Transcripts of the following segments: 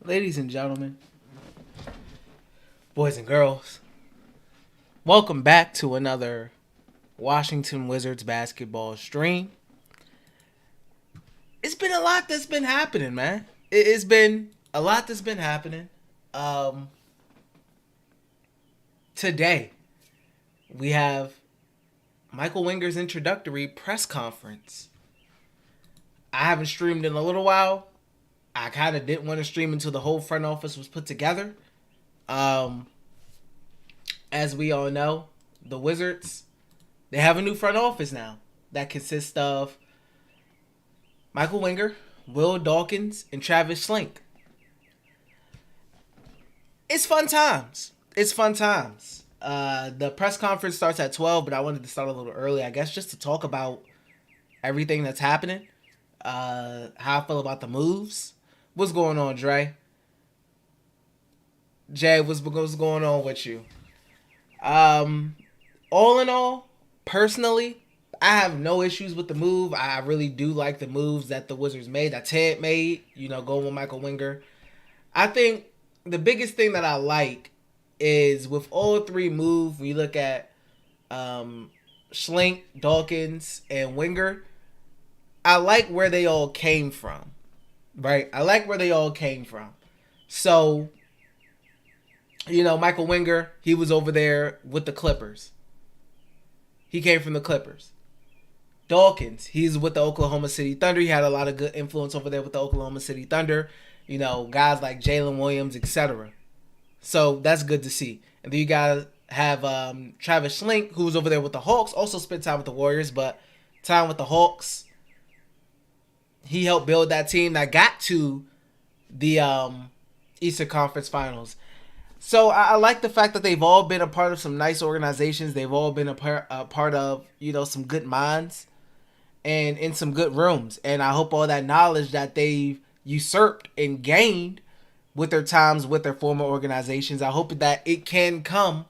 Ladies and gentlemen, boys and girls, welcome back to another Washington Wizards basketball stream. It's been a lot that's been happening, man. It's been a lot that's been happening. Um, Today, we have Michael Winger's introductory press conference. I haven't streamed in a little while. I kind of didn't want to stream until the whole front office was put together. Um, as we all know, the Wizards, they have a new front office now that consists of Michael Winger, Will Dawkins, and Travis Schlenk. It's fun times. It's fun times. The press conference starts at 12, but I wanted to start a little early, I guess, just to talk about everything that's happening. How I feel about the moves. What's going on, Dre? Jay, what's going on with you? Um, all in all, personally, I have no issues with the move. I really do like the moves that the Wizards made, that Ted made, going with Michael Winger. I think the biggest thing that I like is with all three moves, we look at Schlink, Dawkins, and Winger, I like where they all came from, right? I like where they all came from. So, Michael Winger, he was over there with the Clippers. He came from the Clippers. Dawkins, he's with the Oklahoma City Thunder. He had a lot of good influence over there with the Oklahoma City Thunder. Guys like Jalen Williams, etc. So that's good to see. And then you guys have Travis Schlink, who was over there with the Hawks. Also spent time with the Warriors, but time with the Hawks. He helped build that team that got to the Eastern Conference Finals. So I like the fact that they've all been a part of some nice organizations. They've all been a part of, some good minds and in some good rooms. And I hope all that knowledge that they've usurped and gained with their times with their former organizations, I hope that it can come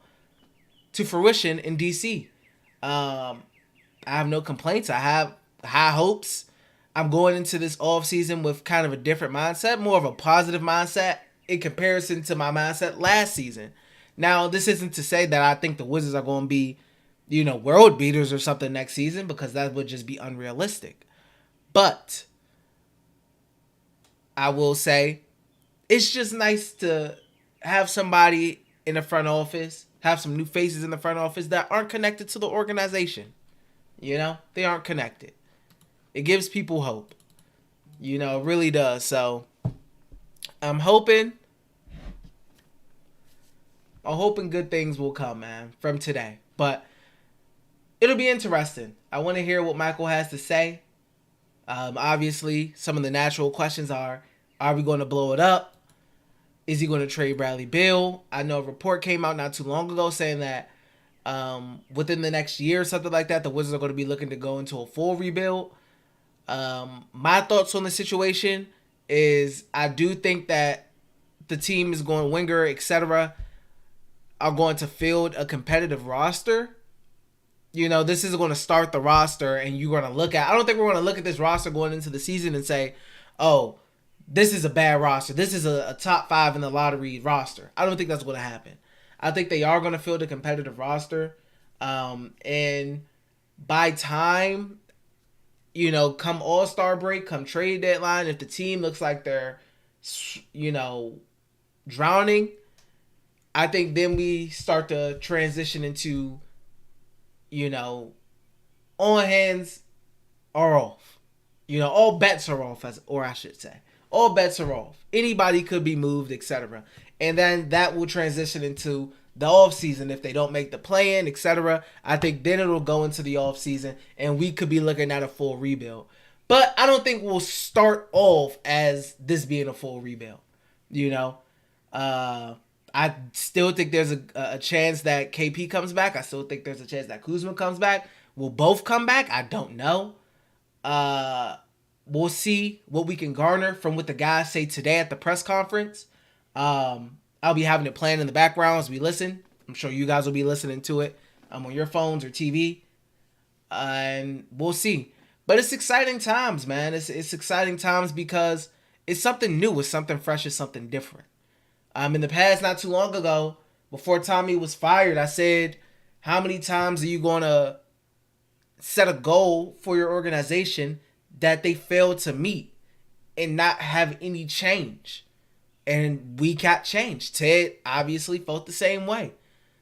to fruition in DC. I have no complaints. I have high hopes. I'm going into this offseason with kind of a different mindset, more of a positive mindset in comparison to my mindset last season. Now, this isn't to say that I think the Wizards are going to be, world beaters or something next season, because that would just be unrealistic. But I will say it's just nice to have somebody in the front office, have some new faces in the front office that aren't connected to the organization. They aren't connected. It gives people hope. It really does. So I'm hoping good things will come, man, from today. But it'll be interesting. I want to hear what Michael has to say. Obviously, some of the natural questions are we going to blow it up? Is he going to trade Bradley Beal? I know a report came out not too long ago saying that within the next year or something like that, the Wizards are going to be looking to go into a full rebuild. My thoughts on the situation is I do think that the team is going, Winger, etc., are going to field a competitive roster. This is going to start the roster, and you're going to look at, I don't think we're going to look at this roster going into the season and say, oh, this is a bad roster. This is a top 5 in the lottery roster. I don't think that's going to happen. I think they are going to field a competitive roster. And by time, come All-Star break, come trade deadline, if the team looks like they're, drowning, I think then we start to transition into, all hands are off. All bets are off, or I should say. All bets are off. Anybody could be moved, etc. And then that will transition into the offseason if they don't make the play-in, etc. I think then it'll go into the offseason, and we could be looking at a full rebuild. But I don't think we'll start off as this being a full rebuild. I still think there's a chance that KP comes back. I still think there's a chance that Kuzma comes back. Will both come back? I don't know. We'll see what we can garner from what the guys say today at the press conference. I'll be having it playing in the background as we listen. I'm sure you guys will be listening to it on your phones or TV. And we'll see. But it's exciting times, man. It's exciting times because It's something new. It's something fresh. It's something different. In the past, not too long ago, before Tommy was fired, I said, how many times are you going to set a goal for your organization that they fail to meet and not have any change? And we got change. Ted obviously felt the same way.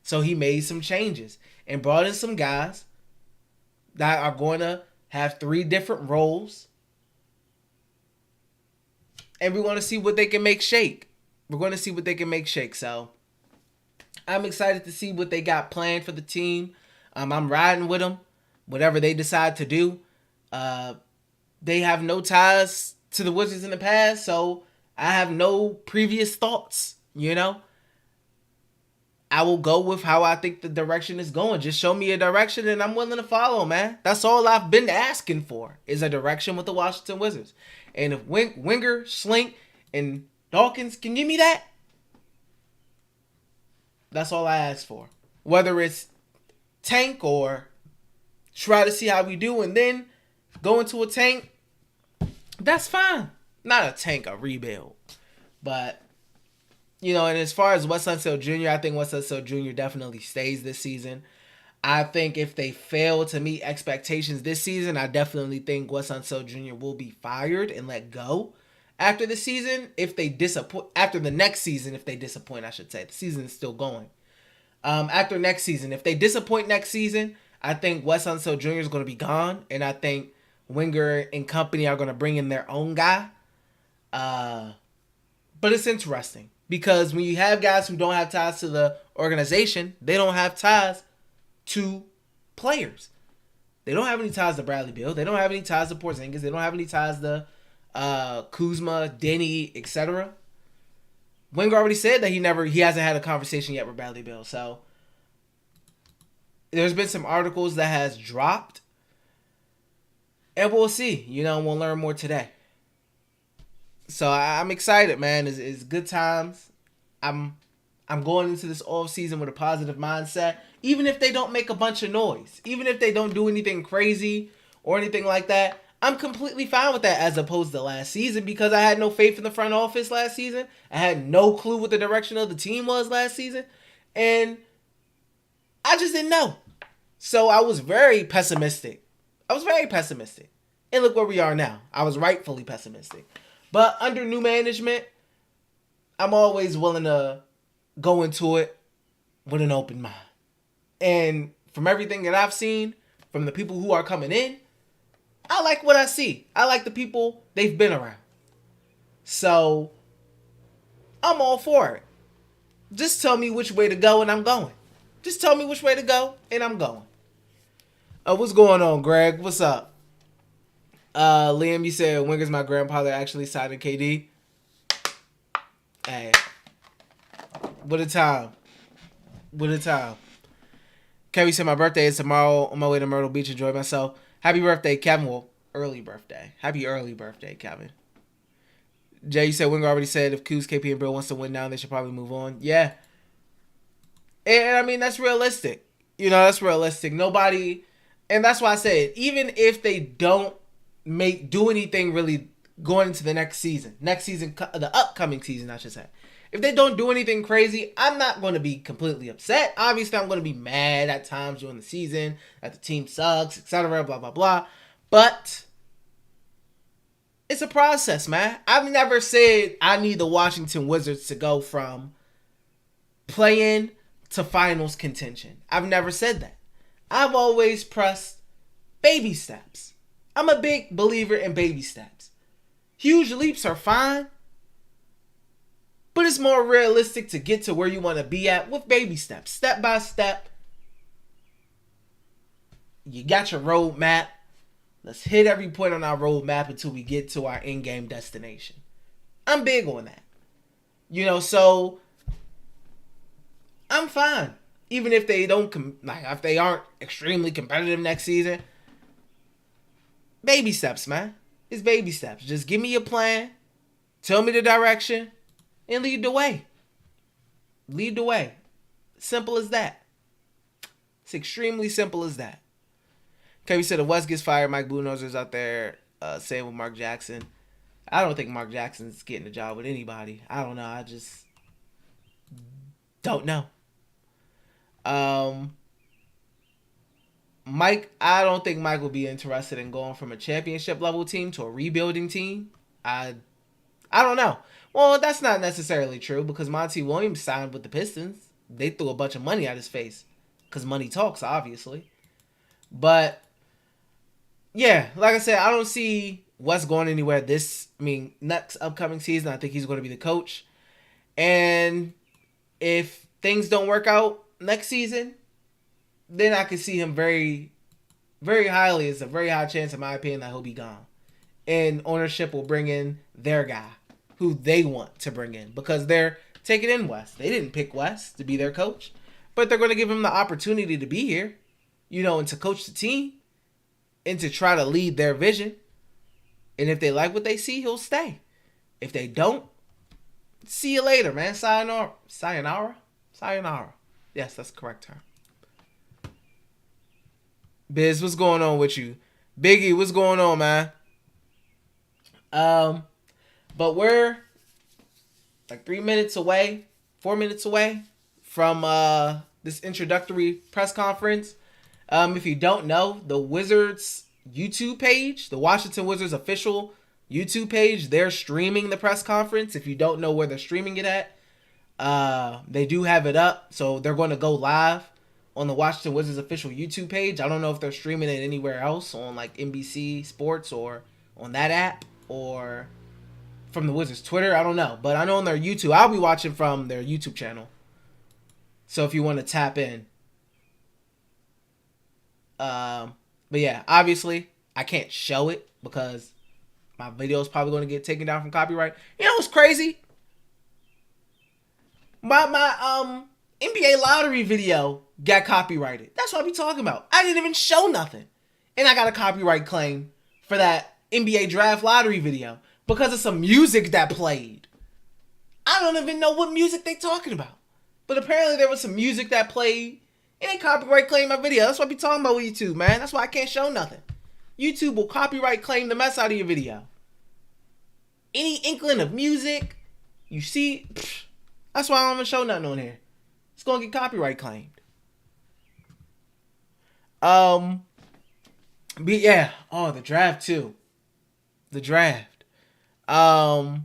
So he made some changes and brought in some guys that are going to have 3 different roles. And we're going to see what they can make shake. We're going to see what they can make shake. So I'm excited to see what they got planned for the team. I'm riding with them. Whatever they decide to do. They have no ties to the Wizards in the past, so I have no previous thoughts, you know? I will go with how I think the direction is going. Just show me a direction and I'm willing to follow, man. That's all I've been asking for, is a direction with the Washington Wizards. And if Winger, Slink, and Dawkins can give me that, that's all I ask for. Whether it's tank or try to see how we do and then go into a tank, that's fine. Not a tank, a rebuild. But, you know, and as far as Wes Unseld Jr., I think Wes Unseld Jr. definitely stays this season. I think if they fail to meet expectations this season, I definitely think Wes Unseld Jr. will be fired and let go after the season. If they disappoint, after the next season, if they disappoint, I should say. The season is still going. After next season, if they disappoint next season, I think Wes Unseld Jr. is going to be gone, and I think Winger and company are going to bring in their own guy. But it's interesting because when you have guys who don't have ties to the organization, they don't have ties to players. They don't have any ties to Bradley Beal. They don't have any ties to Porzingis. They don't have any ties to Kuzma, Denny, etc. Wenger already said that he hasn't had a conversation yet with Bradley Beal. So there's been some articles that has dropped, and we'll see. You know, we'll learn more today. So I'm excited, man. It's good times. I'm going into this off season with a positive mindset. Even if they don't make a bunch of noise, even if they don't do anything crazy or anything like that, I'm completely fine with that as opposed to last season because I had no faith in the front office last season. I had no clue what the direction of the team was last season. And I just didn't know. So I was very pessimistic. And look where we are now. I was rightfully pessimistic. But under new management, I'm always willing to go into it with an open mind. And from everything that I've seen, from the people who are coming in, I like what I see. I like the people they've been around. So, I'm all for it. Just tell me which way to go and I'm going. Just tell me which way to go and I'm going. What's going on, Greg? What's up? Liam, you said Winger's my grandfather actually signed KD. Hey. What a time. What a time. Kevin said my birthday is tomorrow. On my way to Myrtle Beach. Enjoy myself. Happy birthday, Kevin. Well, early birthday. Happy early birthday, Kevin. Jay, you said Winger already said if Kuz, KP, and Bill wants to win now, they should probably move on. Yeah. And I mean, that's realistic. You know, that's realistic. Nobody, and that's why I said, even if they don't do anything really going into the next season, the upcoming season, I should say. If they don't do anything crazy, I'm not going to be completely upset. Obviously, I'm going to be mad at times during the season that the team sucks, etc., blah, blah, blah. But it's a process, man. I've never said I need the Washington Wizards to go from play-in to finals contention. I've never said that. I've always pressed baby steps. I'm a big believer in baby steps. Huge leaps are fine, but it's more realistic to get to where you want to be at with baby steps. Step by step. You got your roadmap. Let's hit every point on our roadmap until we get to our in-game destination. I'm big on that. You know, so I'm fine. Even if they don't, if they aren't extremely competitive next season. Baby steps, man. It's baby steps. Just give me your plan. Tell me the direction. And lead the way. Lead the way. Simple as that. It's extremely simple as that. Okay, we said if West gets fired, Mike Budenholzer's out there saying with Mark Jackson. I don't think Mark Jackson's getting a job with anybody. I don't know. I just don't know. Um, Mike, I don't think Mike will be interested in going from a championship level team to a rebuilding team. I I don't know. Well, that's not necessarily true because Monty Williams signed with the Pistons. They threw a bunch of money at his face because money talks, obviously. But yeah, like I said, I don't see Wes going anywhere next upcoming season. I think he's going to be the coach. And if things don't work out next season, then I could see him very, very highly. It's a very high chance, in my opinion, that he'll be gone. And ownership will bring in their guy, who they want to bring in, because they're taking in Wes. They didn't pick Wes to be their coach, but they're going to give him the opportunity to be here, and to coach the team and to try to lead their vision. And if they like what they see, he'll stay. If they don't, see you later, man. Sayonara. Sayonara? Sayonara. Yes, that's the correct term. Biz, what's going on with you? Biggie, what's going on, man? But we're like 3 minutes away, 4 minutes away from this introductory press conference. If you don't know, the Wizards YouTube page, the Washington Wizards official YouTube page, they're streaming the press conference. If you don't know where they're streaming it at, they do have it up. So they're going to go live on the Washington Wizards official YouTube page. I don't know if they're streaming it anywhere else on like NBC Sports or on that app or from the Wizards Twitter. I don't know, but I know on their YouTube. I'll be watching from their YouTube channel. So if you want to tap in. But yeah, obviously I can't show it because my video is probably going to get taken down from copyright. You know what's crazy? My NBA lottery video got copyrighted. That's what I be talking about. I didn't even show nothing, and I got a copyright claim for that NBA draft lottery video because of some music that played. I don't even know what music they talking about, but apparently there was some music that played. It ain't copyright claim my video. That's what I be talking about with YouTube, man. That's why I can't show nothing. YouTube will copyright claim the mess out of your video. Any inkling of music you see, that's why I don't even show nothing on here. It's gonna get copyright claimed. But yeah, the draft too. The draft. But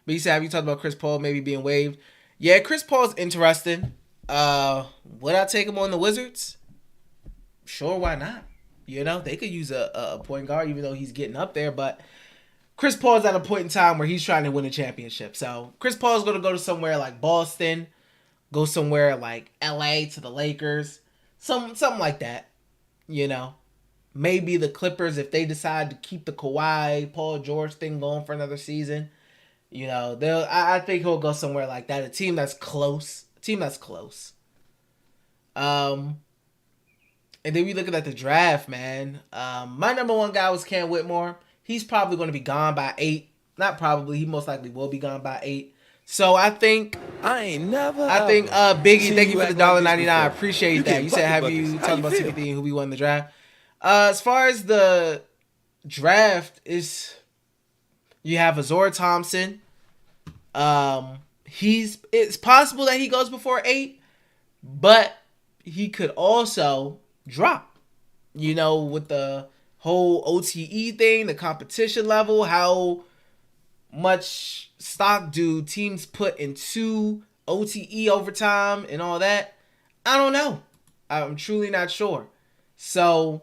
you said, have you talked about Chris Paul maybe being waived? Yeah, Chris Paul's interesting. Would I take him on the Wizards? Sure, why not? They could use a point guard, even though he's getting up there. But Chris Paul's at a point in time where he's trying to win a championship. So Chris Paul's going to go to somewhere like Boston, go somewhere like LA to the Lakers, something like that. Maybe the Clippers, if they decide to keep the Kawhi, Paul George thing going for another season. I think he'll go somewhere like that. A team that's close. And then we looking at the draft, man. My number one guy was Cam Whitmore. He's probably going to be gone by 8. Not probably. He most likely will be gone by 8. So I think Biggie, thank you for the $1.99. I appreciate that. You said, have you talked about CP3 and who we won the draft? As far as the draft is, you have Azor Thompson. It's possible that he goes before 8, but he could also drop. With the whole OTE thing, the competition level, how much stock do teams put into OTE overtime and all that? I don't know. I'm truly not sure. So,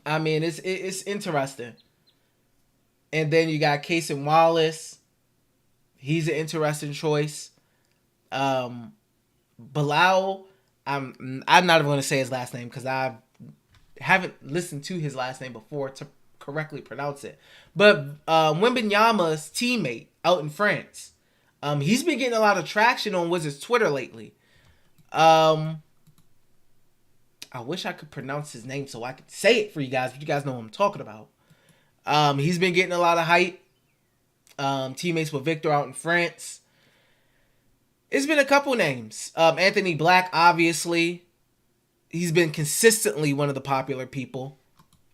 I mean, it's interesting. And then you got Cason Wallace. He's an interesting choice. Bilal, I'm not even going to say his last name because I haven't listened to his last name before to correctly pronounce it. But Wembanyama's teammate out in France, he's been getting a lot of traction on Wizards Twitter lately. I wish I could pronounce his name so I could say it for you guys, but you guys know what I'm talking about. He's been getting a lot of hype. Teammates with Victor out in France. It's been a couple names. Anthony Black, obviously. He's been consistently one of the popular people.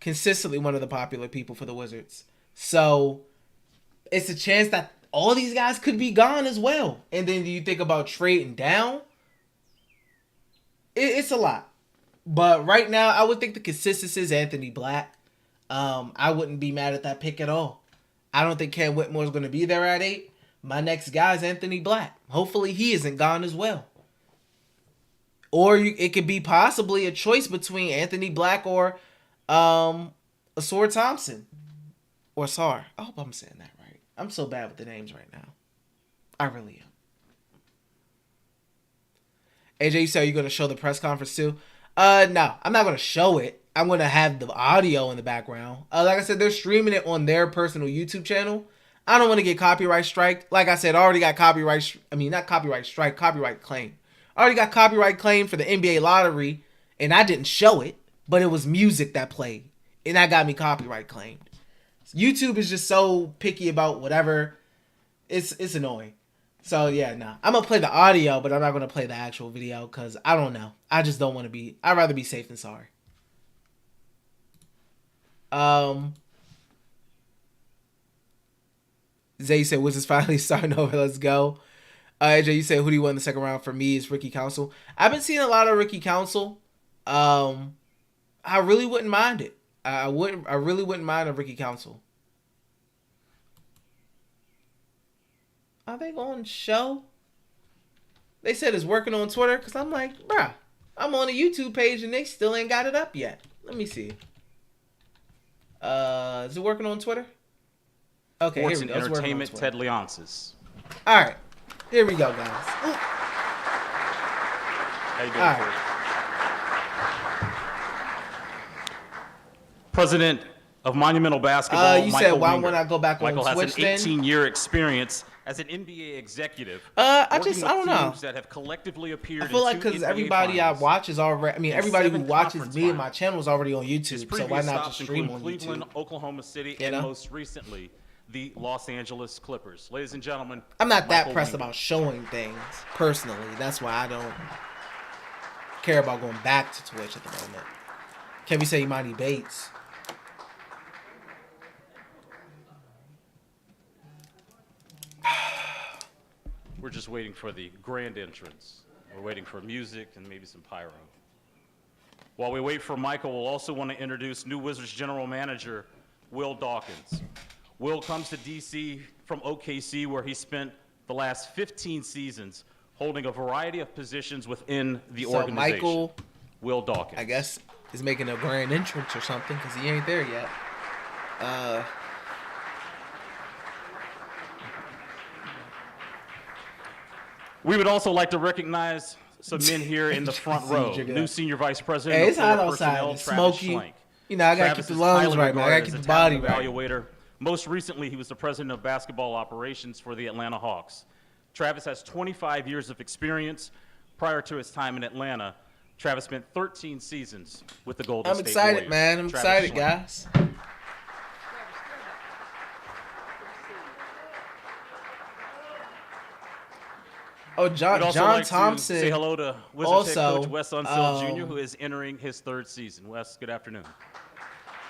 consistently one of the popular people for the Wizards. So it's a chance that all these guys could be gone as well. And then you think about trading down. It's a lot. But right now, I would think the consensus is Anthony Black. I wouldn't be mad at that pick at all. I don't think Ken Whitmore is going to be there at 8. My next guy is Anthony Black. Hopefully he isn't gone as well. Or it could be possibly a choice between Anthony Black or Asar Thompson. Or Sar. I hope I'm saying that right. I'm so bad with the names right now. I really am. AJ, you said you're going to show the press conference too? No, I'm not going to show it. I'm going to have the audio in the background. Like I said, they're streaming it on their personal YouTube channel. I don't want to get copyright strike. Like I said, I already got copyright claim. I already got copyright claim for the NBA lottery, and I didn't show it, but it was music that played, and that got me copyright claimed. YouTube is just so picky about whatever. It's annoying. So yeah, nah. I'm gonna play the audio, but I'm not gonna play the actual video because I don't know. I just don't want to be. I'd rather be safe than sorry. Zay said, "Wizards finally starting over. Let's go." AJ, you said, "Who do you want in the second round?" For me, it's Ricky Council. I've been seeing a lot of Ricky Council. I really wouldn't mind it. I really wouldn't mind a Ricky Council. Are they going to show? They said it's working on Twitter because I'm like, bruh, I'm on a YouTube page and they still ain't got it up yet. Let me see. Is it working on Twitter? Okay, Sports here we and go. Entertainment, Ted Leonsis. All right, here we go, guys. Ooh. How you doing, all right. President of Monumental Basketball, you Michael said, why Winger. won't I go back on Michael Twitch then? has an 18-year experience as an NBA executive. I don't know. That have collectively appeared I feel like because everybody I watch is already. I mean, everybody who watches me and my channel is already on YouTube. So why not just stream on Cleveland, YouTube? Oklahoma City, and most recently, the Los Angeles Clippers. Ladies and gentlemen, I'm not that pressed about showing things personally. That's why I don't care about going back to Twitch at the moment. Kevin say Imani Bates. We're just waiting for the grand entrance. We're waiting for music and maybe some pyro. While we wait for Michael, we'll also want to introduce new Wizards general manager, Will Dawkins. Will comes to DC from OKC, where he spent the last 15 seasons holding a variety of positions within the organization. Michael, Will Dawkins, I guess, is making a grand entrance or something because he ain't there yet. We would also like to recognize some men here in the front row. New Senior Vice President of Player Personnel, Travis smoky. Schlenk. You know, I got to keep the lungs right, man. I got to keep the body right. Evaluator. Most recently, he was the President of Basketball Operations for the Atlanta Hawks. Travis has 25 years of experience. Prior to his time in Atlanta, Travis spent 13 seasons with the Golden State Warriors. I'm excited, man. I'm excited, guys. Oh, John Thompson. Say hello to Wizards head coach Wes Unseld Jr., who is entering his 3rd season. Wes, good afternoon.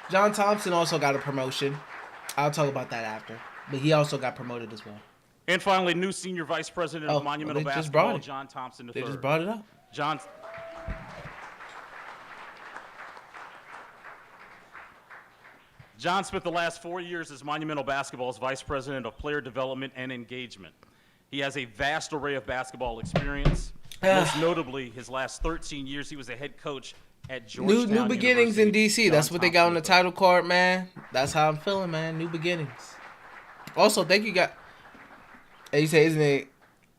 John Thompson also got a promotion. I'll talk about that after. But he also got promoted as well. And finally, new Senior Vice President of Monumental Basketball, John Thompson III. They just brought it up. John spent the last 4 years as Monumental Basketball's Vice President of Player Development and Engagement. He has a vast array of basketball experience. Most notably, his last 13 years, he was a head coach at Georgetown New beginnings University. in DC. That's what they got on the title card, man. That's how I'm feeling, man. New beginnings. Also, thank you, guys. You say, isn't it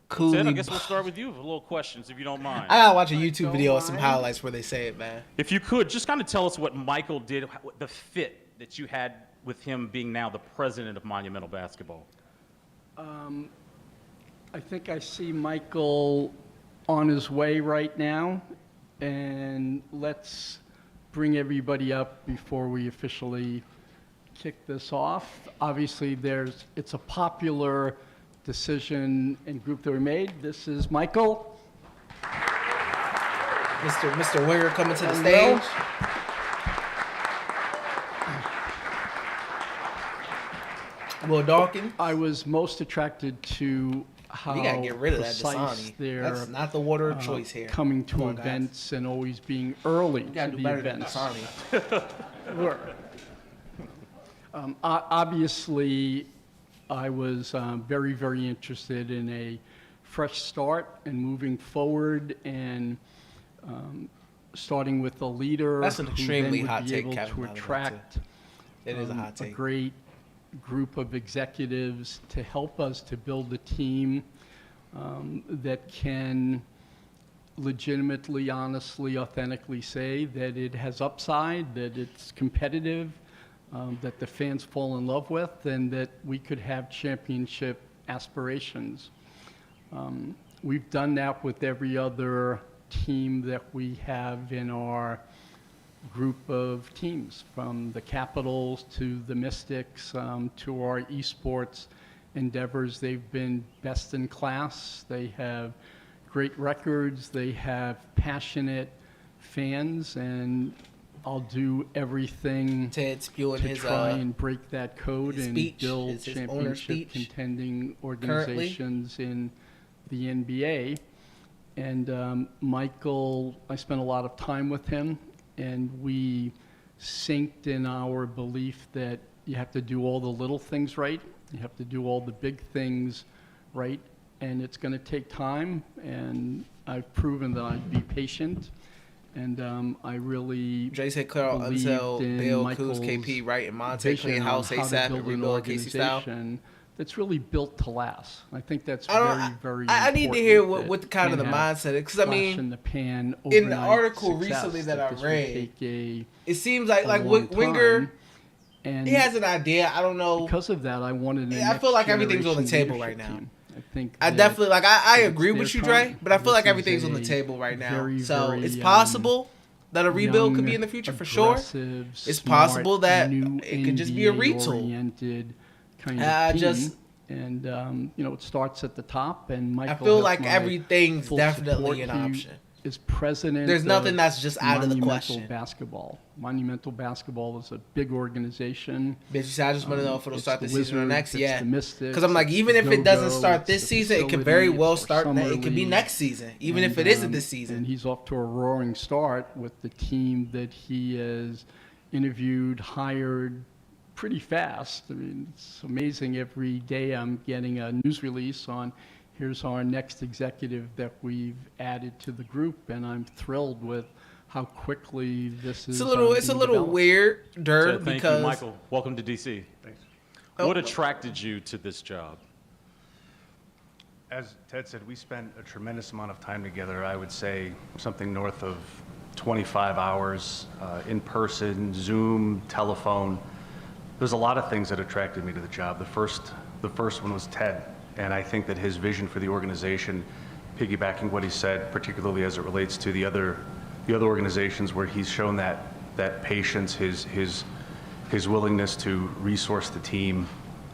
cool? Ted, I guess we'll start with you with a little questions, if you don't mind. I gotta watch a YouTube video with some highlights where they say it, man. If you could, just kind of tell us what Michael did, the fit that you had with him being now the president of Monumental Basketball. I think I see Michael on his way right now, and let's bring everybody up before we officially kick this off. Obviously, it's a popular decision and group that we made. This is Michael. Mr. Winger coming to the stage. Will Dawkins? I was most attracted to how You gotta get rid of that precise Dasani. their That's not the water of choice here. coming Come to on, guys. events and always being early You to gotta do the better than events. Dasani. Were. Obviously, I was very, very interested in a fresh start and moving forward and starting with a leader That's an who extremely then would hot be take, able Kevin, to by the way, too. attract It is a hot a take. great group of executives to help us to build a team that can legitimately, honestly, authentically say that it has upside, that it's competitive, that the fans fall in love with, and that we could have championship aspirations. We've done that with every other team that we have in our group of teams, from the Capitals to the Mystics to our esports endeavors. They've been best in class. They have great records. They have passionate fans, and I'll do everything Ted spewing to his try and break that code his and speech, build his owner championship speech contending currently. organizations in the NBA. And Michael, I spent a lot of time with him, and we synced in our belief that you have to do all the little things right. You have to do all the big things right, and it's going to take time, and I've proven that I'd be patient. And I really Jay said clear out believed Unsell, in Bill, Michael's Kuz, KP, Wright, and Monte, vision clean on house how to ASAP, build and an rebuild Casey style. organization that's really built to last. I think that's I very, don't. very I need to important hear that what kind of you the can't mindset is, because have I flash in mean, the pan in the overnight article success, recently that I this will read, take a it seems like long Winger, time. And he has an idea. I don't know. because of that, I wanted a Yeah, I feel like everything's on the next table generation right now. team. I think I that definitely I that agree it's with their you, Dre, time. but I feel This like is everything's on the a table right now. very, So very, it's possible that a rebuild could be in the future for sure. aggressive, It's smart, possible possible that new it could just be a retool. NBA-oriented kind of team. Just- And it starts at the top. And Michael, I feel has like my everything's full definitely support. an He option. is president. There's nothing of that's just out of the Monumental question. Basketball. Monumental Basketball is a big organization. Bitch, so I just want to know if it'll It's start the this season or Wizards, next. it's Yeah, the Mystics, because I'm like, it's even the if it doesn't Go-Go, start it's this the season, it could facility, very well it's our start. summer It could be league. next season, even if And, it isn't this And season. he's off to a roaring start with the team that he has interviewed, hired pretty fast. I mean, it's amazing. Every day I'm getting a news release on here's our next executive that we've added to the group, and I'm thrilled with how quickly this is. It's a little being developed. weirder So thank because you, Michael. Welcome to DC. Thanks. What attracted you to this job? As Ted said, we spent a tremendous amount of time together. I would say something north of 25 hours in person, Zoom, telephone. There's a lot of things that attracted me to the job. The first one was Ted, and I think that his vision for the organization, piggybacking what he said, particularly as it relates to the other organizations where he's shown that patience, his willingness to resource the team.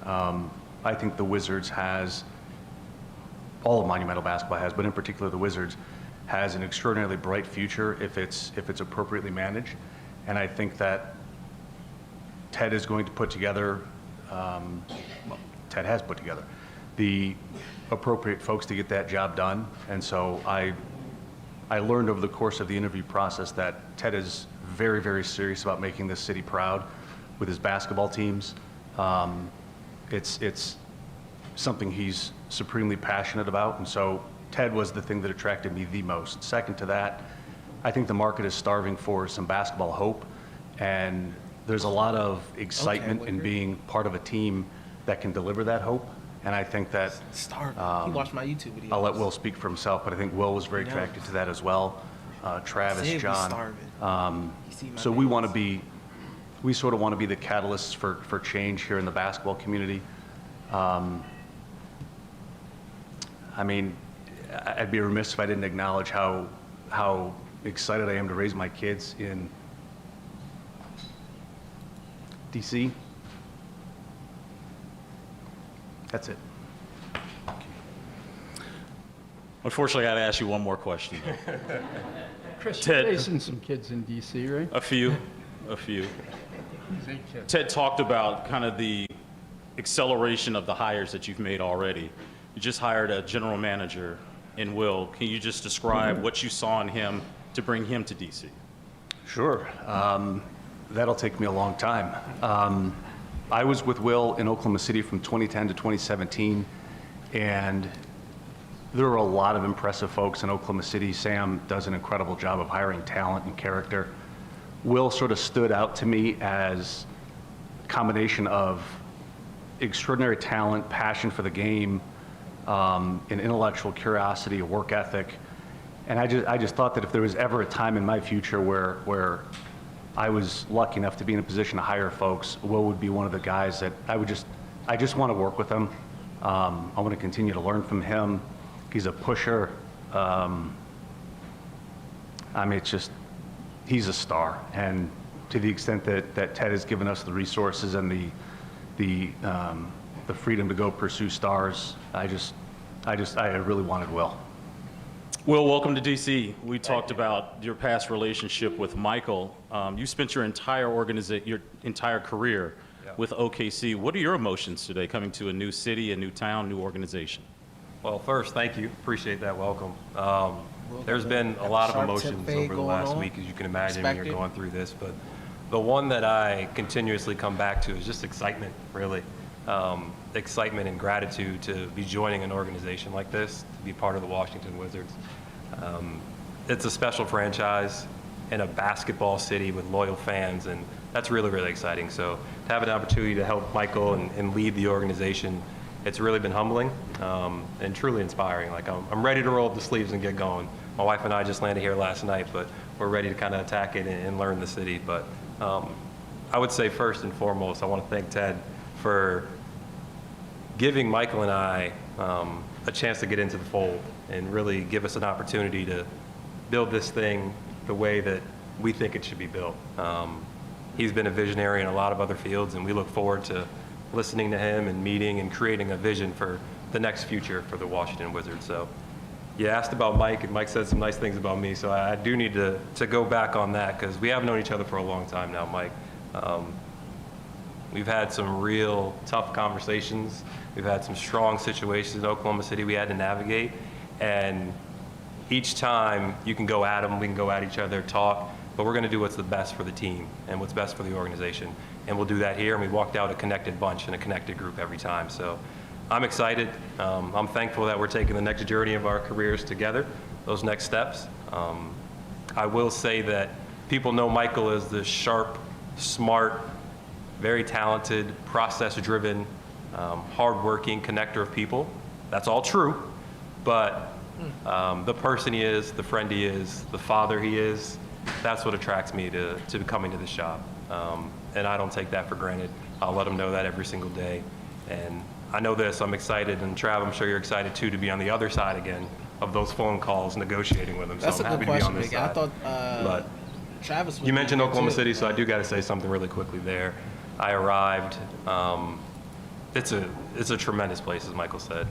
I think the Wizards has, all of Monumental Basketball has, but in particular the Wizards, has an extraordinarily bright future if it's appropriately managed. And I think that Ted is going to put together, Ted has put together the appropriate folks to get that job done. And so I learned over the course of the interview process that Ted is very, very serious about making this city proud with his basketball teams. It's something he's supremely passionate about. And so Ted was the thing that attracted me the most. Second to that, I think the market is starving for some basketball hope. And there's a lot of excitement in being part of a team that can deliver that hope. And I think that starving. He watched my YouTube video. I'll let Will speak for himself, but I think Will was very attracted to that as well. Travis, Say if he's John. starving. You see my So we videos. we sort of want to be the catalysts for change here in the basketball community. I mean, I'd be remiss if I didn't acknowledge how excited I am to raise my kids in DC. That's it. Unfortunately, I got to ask you one more question. Chris, Ted. you're raising some kids in D.C., right? A few. He's 8 kids. Ted talked about kind of acceleration of the hires that you've made already. You just hired a general manager in Will. Can you just describe what you saw in him to bring him to DC? Sure. That'll take me a long time. I was with Will in Oklahoma City from 2010 to 2017, and there were a lot of impressive folks in Oklahoma City. Sam does an incredible job of hiring talent and character. Will sort of stood out to me as a combination of extraordinary talent, passion for the game, an intellectual curiosity, a work ethic. And I just thought that if there was ever a time in my future where I was lucky enough to be in a position to hire folks, Will would be one of the guys that I just want to work with him. I want to continue to learn from him. He's a pusher. I mean, it's just, he's a star. And to the extent that Ted has given us the resources and the freedom to go pursue stars, I really wanted Will. Will, welcome to DC. We talked about your past relationship with Michael. You spent your entire career with OKC. What are your emotions today coming to a new city, a new town, new organization? Well, first, thank you. Appreciate that welcome. There's been a lot of emotions over the last week, as you can imagine, when you're going through this. But the one that I continuously come back to is just excitement, really. Excitement and gratitude to be joining an organization like this, to be part of the Washington Wizards. It's a special franchise in a basketball city with loyal fans, and that's really, really exciting. So to have an opportunity to help Michael and lead the organization, it's really been humbling and truly inspiring. Like I'm ready to roll up the sleeves and get going. My wife and I just landed here last night, but we're ready to kind of attack it and learn the city. But I would say first and foremost, I want to thank Ted for giving Michael and I a chance to get into the fold and really give us an opportunity to build this thing the way that we think it should be built. He's been a visionary in a lot of other fields, and we look forward to listening to him and meeting and creating a vision for the next future for the Washington Wizards. So you asked about Mike, and Mike said some nice things about me, so I do need to go back on that, because we have known each other for a long time now, Mike. We've had some real tough conversations. We've had some strong situations in Oklahoma City we had to navigate, and each time you can go at them, we can go at each other, talk, but we're going to do what's the best for the team and what's best for the organization. And we'll do that here, and we walked out a connected bunch and a connected group every time. So I'm excited. I'm thankful that we're taking the next journey of our careers together, those next steps. I will say that people know Michael as the sharp, smart, very talented, process-driven, hardworking connector of people. That's all true, but the person he is, the friend he is, the father he is, that's what attracts me to coming to this job. And I don't take that for granted. I'll let him know that every single day. And I know this, I'm excited, and Trav, I'm sure you're excited too, to be on the other side again of those phone calls, negotiating with him. So That's I'm a happy good to be question, on this Big. I side. thought But Travis was you mentioned there Oklahoma too. City, so I do got to say something really quickly there. I arrived. It's a tremendous place, as Michael said.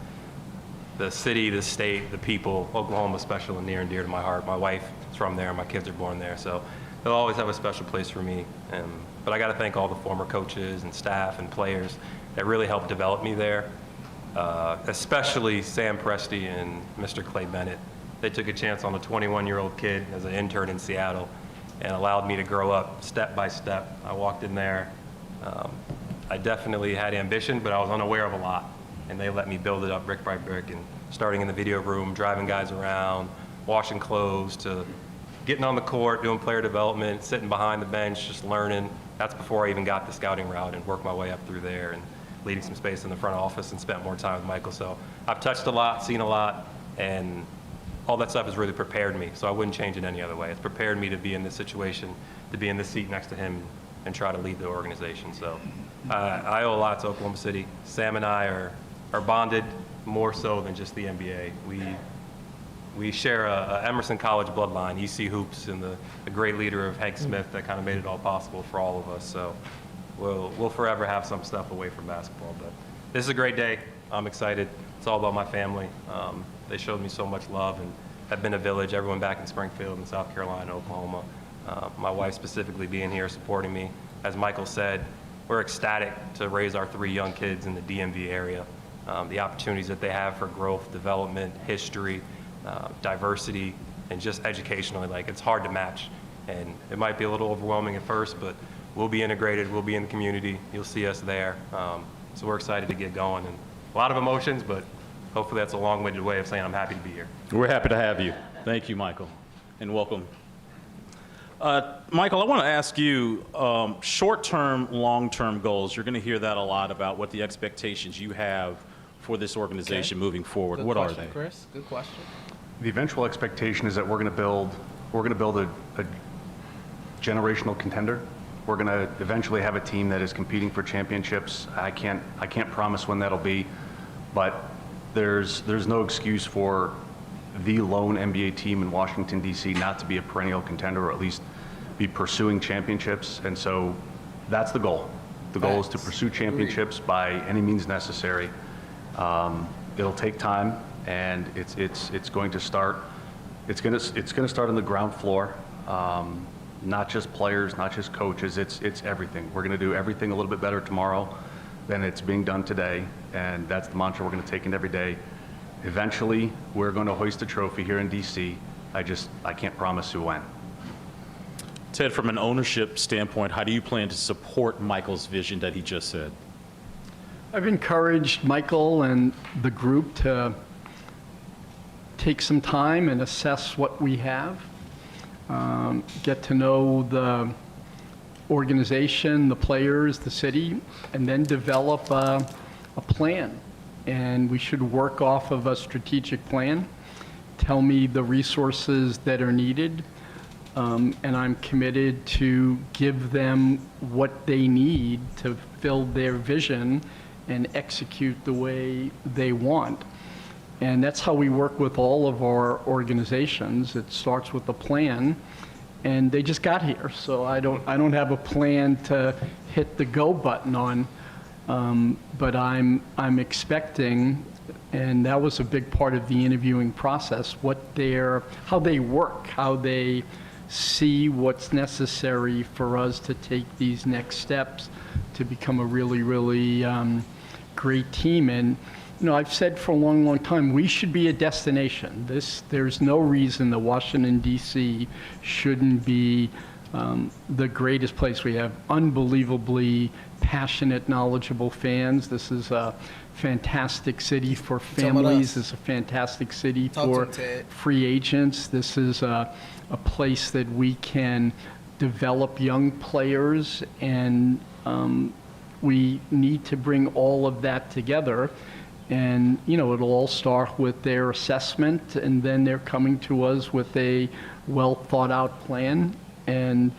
The city, the state, the people, Oklahoma is special and near and dear to my heart. My wife is from there, my kids are born there, so they'll always have a special place for me. But I got to thank all the former coaches and staff and players that really helped develop me there, especially Sam Presti and Mr. Clay Bennett. They took a chance on a 21-year-old kid as an intern in Seattle and allowed me to grow up step by step. I walked in there. I definitely had ambition, but I was unaware of a lot. And they let me build it up brick by brick, and starting in the video room, driving guys around, washing clothes, to getting on the court, doing player development, sitting behind the bench, just learning. That's before I even got the scouting route, and worked my way up through there and leading some space in the front office and spent more time with Michael. So I've touched a lot, seen a lot, and all that stuff has really prepared me. So I wouldn't change it any other way. It's prepared me to be in this situation, to be in this seat next to him and try to lead the organization. So I owe a lot to Oklahoma City. Sam and I are bonded more so than just the NBA. We share a Emerson College bloodline, EC Hoops, and the great leader of Hank Smith that kind of made it all possible for all of us. So we'll forever have some stuff away from basketball. But this is a great day. I'm excited. It's all about my family. They showed me so much love and have been a village. Everyone back in Springfield and South Carolina, Oklahoma. My wife specifically being here, supporting me. As Michael said, we're ecstatic to raise our 3 young kids in the DMV area. The opportunities that they have for growth, development, history, diversity, and just educationally, like, it's hard to match. And it might be a little overwhelming at first, but we'll be integrated, we'll be in the community, you'll see us there. So we're excited to get going, and a lot of emotions, but hopefully that's a long-winded way of saying I'm happy to be here. We're happy to have you. Thank you, Michael, and welcome. Michael, I want to ask you, short-term, long-term goals. You're going to hear that a lot about what the expectations you have for this organization moving forward. Good what question, are they? Chris? Good question. The eventual expectation is that we're going to build a generational contender. We're going to eventually have a team that is competing for championships. I can't promise when that'll be, but there's no excuse for the lone NBA team in Washington, D.C. not to be a perennial contender, or at least be pursuing championships. And so that's the goal. The goal is to pursue championships by any means necessary. It'll take time, and it's going to start. It's going to start on the ground floor. Not just players, not just coaches. It's everything. We're going to do everything a little bit better tomorrow than it's being done today, and that's the mantra we're going to take in every day. Eventually, we're going to hoist a trophy here in D.C. I can't promise you when. Ted, from an ownership standpoint, how do you plan to support Michael's vision that he just said? I've encouraged Michael and the group to take some time and assess what we have, get to know the organization, the players, the city, and then develop a plan. And we should work off of a strategic plan. Tell me the resources that are needed, and I'm committed to give them what they need to fill their vision and execute the way they want. And that's how we work with all of our organizations. It starts with a plan, and they just got here. So I don't have a plan to hit the go button on, but I'm expecting, and that was a big part of the interviewing process, how they work, how they see what's necessary for us to take these next steps to become a really, really great team. And I've said for a long, long time, we should be a destination. There's no reason that Washington, D.C. shouldn't be the greatest place. We have unbelievably passionate, knowledgeable fans. This is a fantastic city for families. It's a fantastic city for free agents. This is a place that we can develop young players, and we need to bring all of that together. And, it'll all start with their assessment, and then they're coming to us with a well-thought-out plan. And,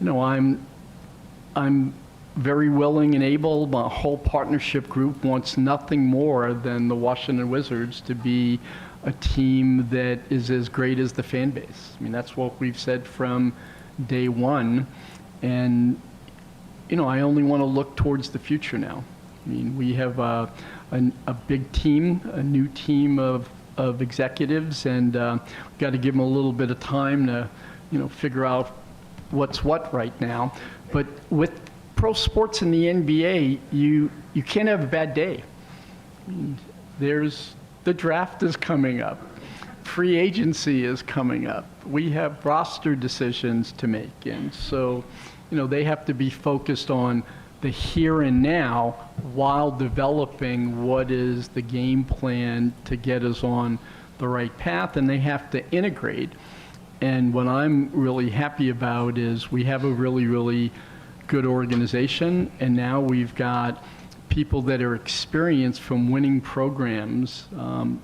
I'm very willing and able. My whole partnership group wants nothing more than the Washington Wizards to be a team that is as great as the fan base. I mean, that's what we've said from day one. And, I only want to look towards the future now. I mean, we have a big team, a new team of executives, and we've got to give them a little bit of time to, figure out what's what right now. But with pro sports in the NBA, you can't have a bad day. I mean, the draft is coming up. Free agency is coming up. We have roster decisions to make. And so, they have to be focused on the here and now while developing what is the game plan to get us on the right path, and they have to integrate. And what I'm really happy about is we have a really, really good organization, and now we've got people that are experienced from winning programs,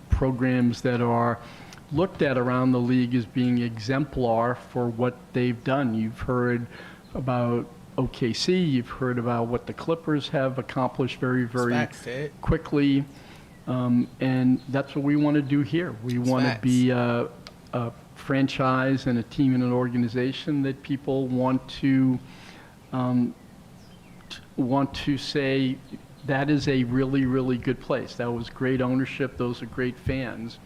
programs that are looked at around the league as being exemplar for what they've done. You've heard about OKC, you've heard about what the Clippers have accomplished very, very quickly, and that's what we want to do here. We want to be a franchise and a team and an organization that people want to say that is a really, really good place. That was great ownership. Those are great fans.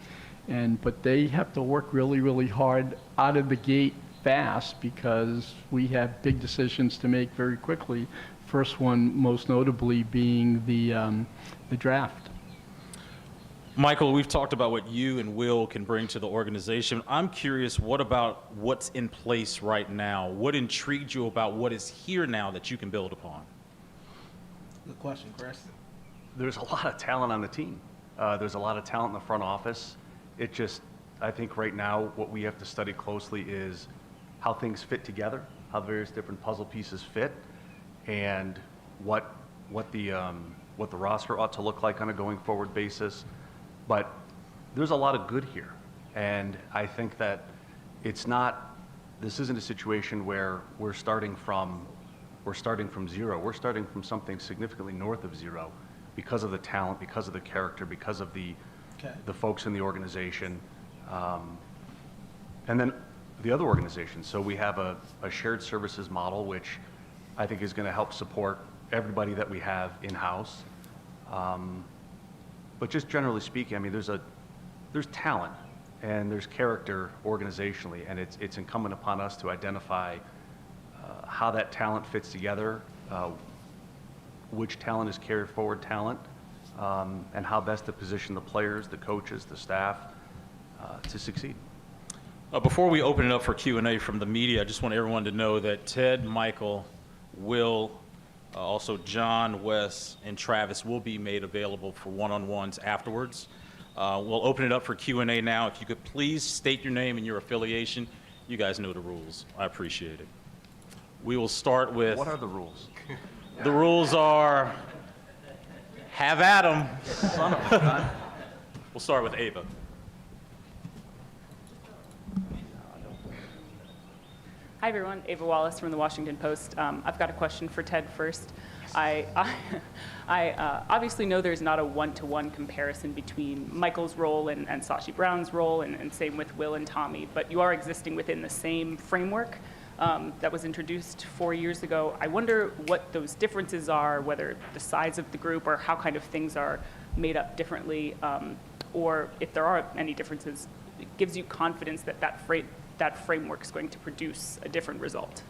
But they have to work really, really hard out of the gate fast because we have big decisions to make very quickly. First one, most notably, being the draft. Michael, we've talked about what you and Will can bring to the organization. I'm curious, what about what's in place right now? What intrigued you about what is here now that you can build upon? Good question, Chris. There's a lot of talent on the team. There's a lot of talent in the front office. It just, I think right now what we have to study closely is how things fit together, how various different puzzle pieces fit, and what the roster ought to look like on a going forward basis. But there's a lot of good here, and I think that this isn't a situation where we're starting from zero. We're starting from something significantly north of zero because of the talent, because of the character, because of the folks in the organization, and then the other organizations. So we have a shared services model, which I think is going to help support everybody that we have in-house. But just generally speaking, I mean, there's talent and there's character organizationally, and it's incumbent upon us to identify how that talent fits together, which talent is carried forward talent, and how best to position the players, the coaches, the staff to succeed. Before we open it up for Q&A from the media, I just want everyone to know that Ted, Michael, Will, also John, Wes, and Travis will be made available for one-on-ones afterwards. We'll open it up for Q&A now. If you could please state your name and your affiliation. You guys know the rules. I appreciate it. We will start with... What are the rules? The rules are, have at 'em. Son of a gun. We'll start with Ava. Hi, everyone. Ava Wallace from the Washington Post. I've got a question for Ted first. I obviously know there's not a one-to-one comparison between Michael's role and Sashi Brown's role, and same with Will and Tommy, but you are existing within the same framework that was introduced 4 years ago. I wonder what those differences are, whether the size of the group or how kind of things are made up differently, or if there are any differences, it gives you confidence that that framework is going to produce a different result.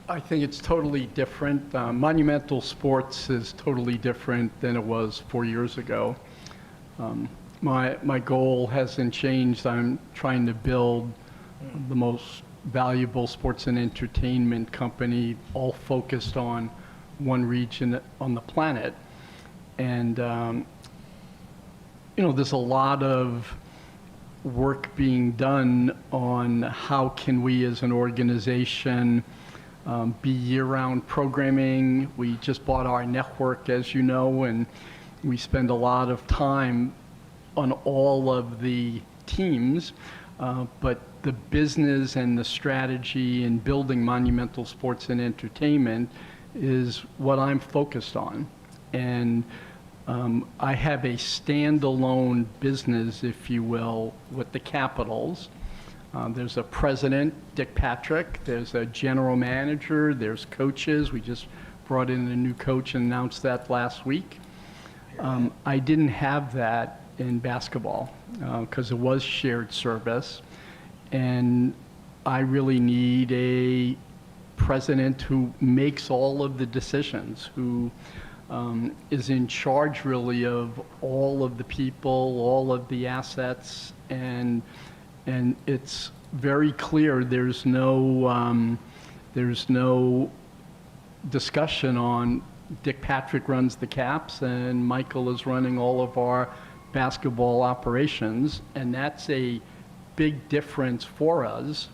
I think it's totally different. Monumental sports is totally different than it was 4 years ago. My goal hasn't changed. I'm trying to build the most valuable sports and entertainment company, all focused on one region on the planet. And, there's a lot of work being done on how can we as an organization be year-round programming. We just bought our network, as you know, and we spend a lot of time on all of the teams, but the business and the strategy in building monumental sports and entertainment is what I'm focused on. And I have a standalone business, if you will, with the Capitals. There's a president, Dick Patrick. There's a general manager. There's coaches. We just brought in a new coach and announced that last week. I didn't have that in basketball because it was shared service. And I really need a president who makes all of the decisions, who is in charge really of all of the people, all of the assets, and it's very clear there's no discussion on Dick Patrick runs the Caps and Michael is running all of our basketball operations, and that's a big difference for us.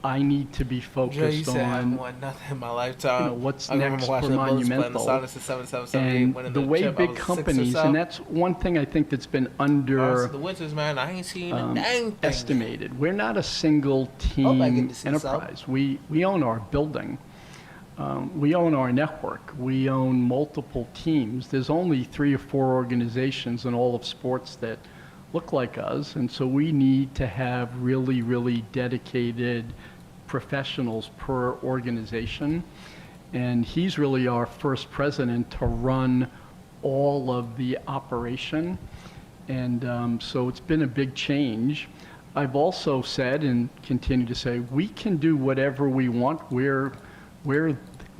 I need to be focused I haven't on won nothing in my lifetime. what's I remember next watching for the Bullets play in the Monumental. Sonics in 77, 78, winning And the the way chip. I big was 6 or companies, so. and that's one thing I think that's been Honestly, the Winters, man, I ain't seen a dang thing. underestimated. We're not a single Hope I team get to see enterprise. We own our building. We own our network. We own multiple teams. There's only 3 or 4 organizations in all of sports that look like us, and so we need to have really, really dedicated professionals per organization. And he's really our first president to run all of the operation. And so it's been a big change. I've also said and continue to say, we can do whatever we want. We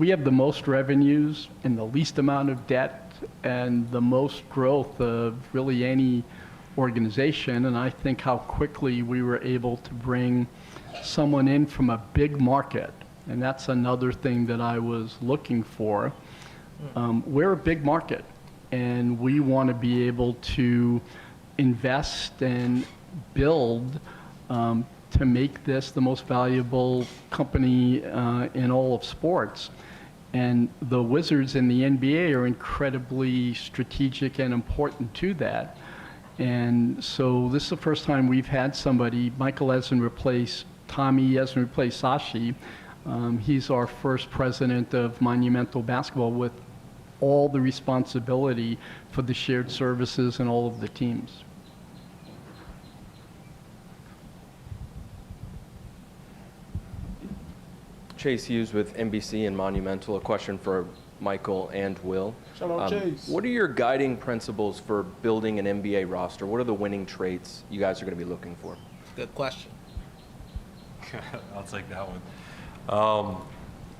have the most revenues and the least amount of debt and the most growth of really any organization. And I think how quickly we were able to bring someone in from a big market. And that's another thing that I was looking for. We're a big market, and we want to be able to invest and build to make this the most valuable company in all of sports. And the Wizards and the NBA are incredibly strategic and important to that. And so this is the first time we've had somebody, Michael hasn't replaced Tommy, he hasn't replaced Sashi. He's our first president of Monumental Basketball with all the responsibility for the shared services and all of the teams. Chase Hughes with NBC and Monumental. A question for Michael and Will. Shout out Chase. What are your guiding principles for building an NBA roster? What are the winning traits you guys are going to be looking for? Good question. I'll take that one.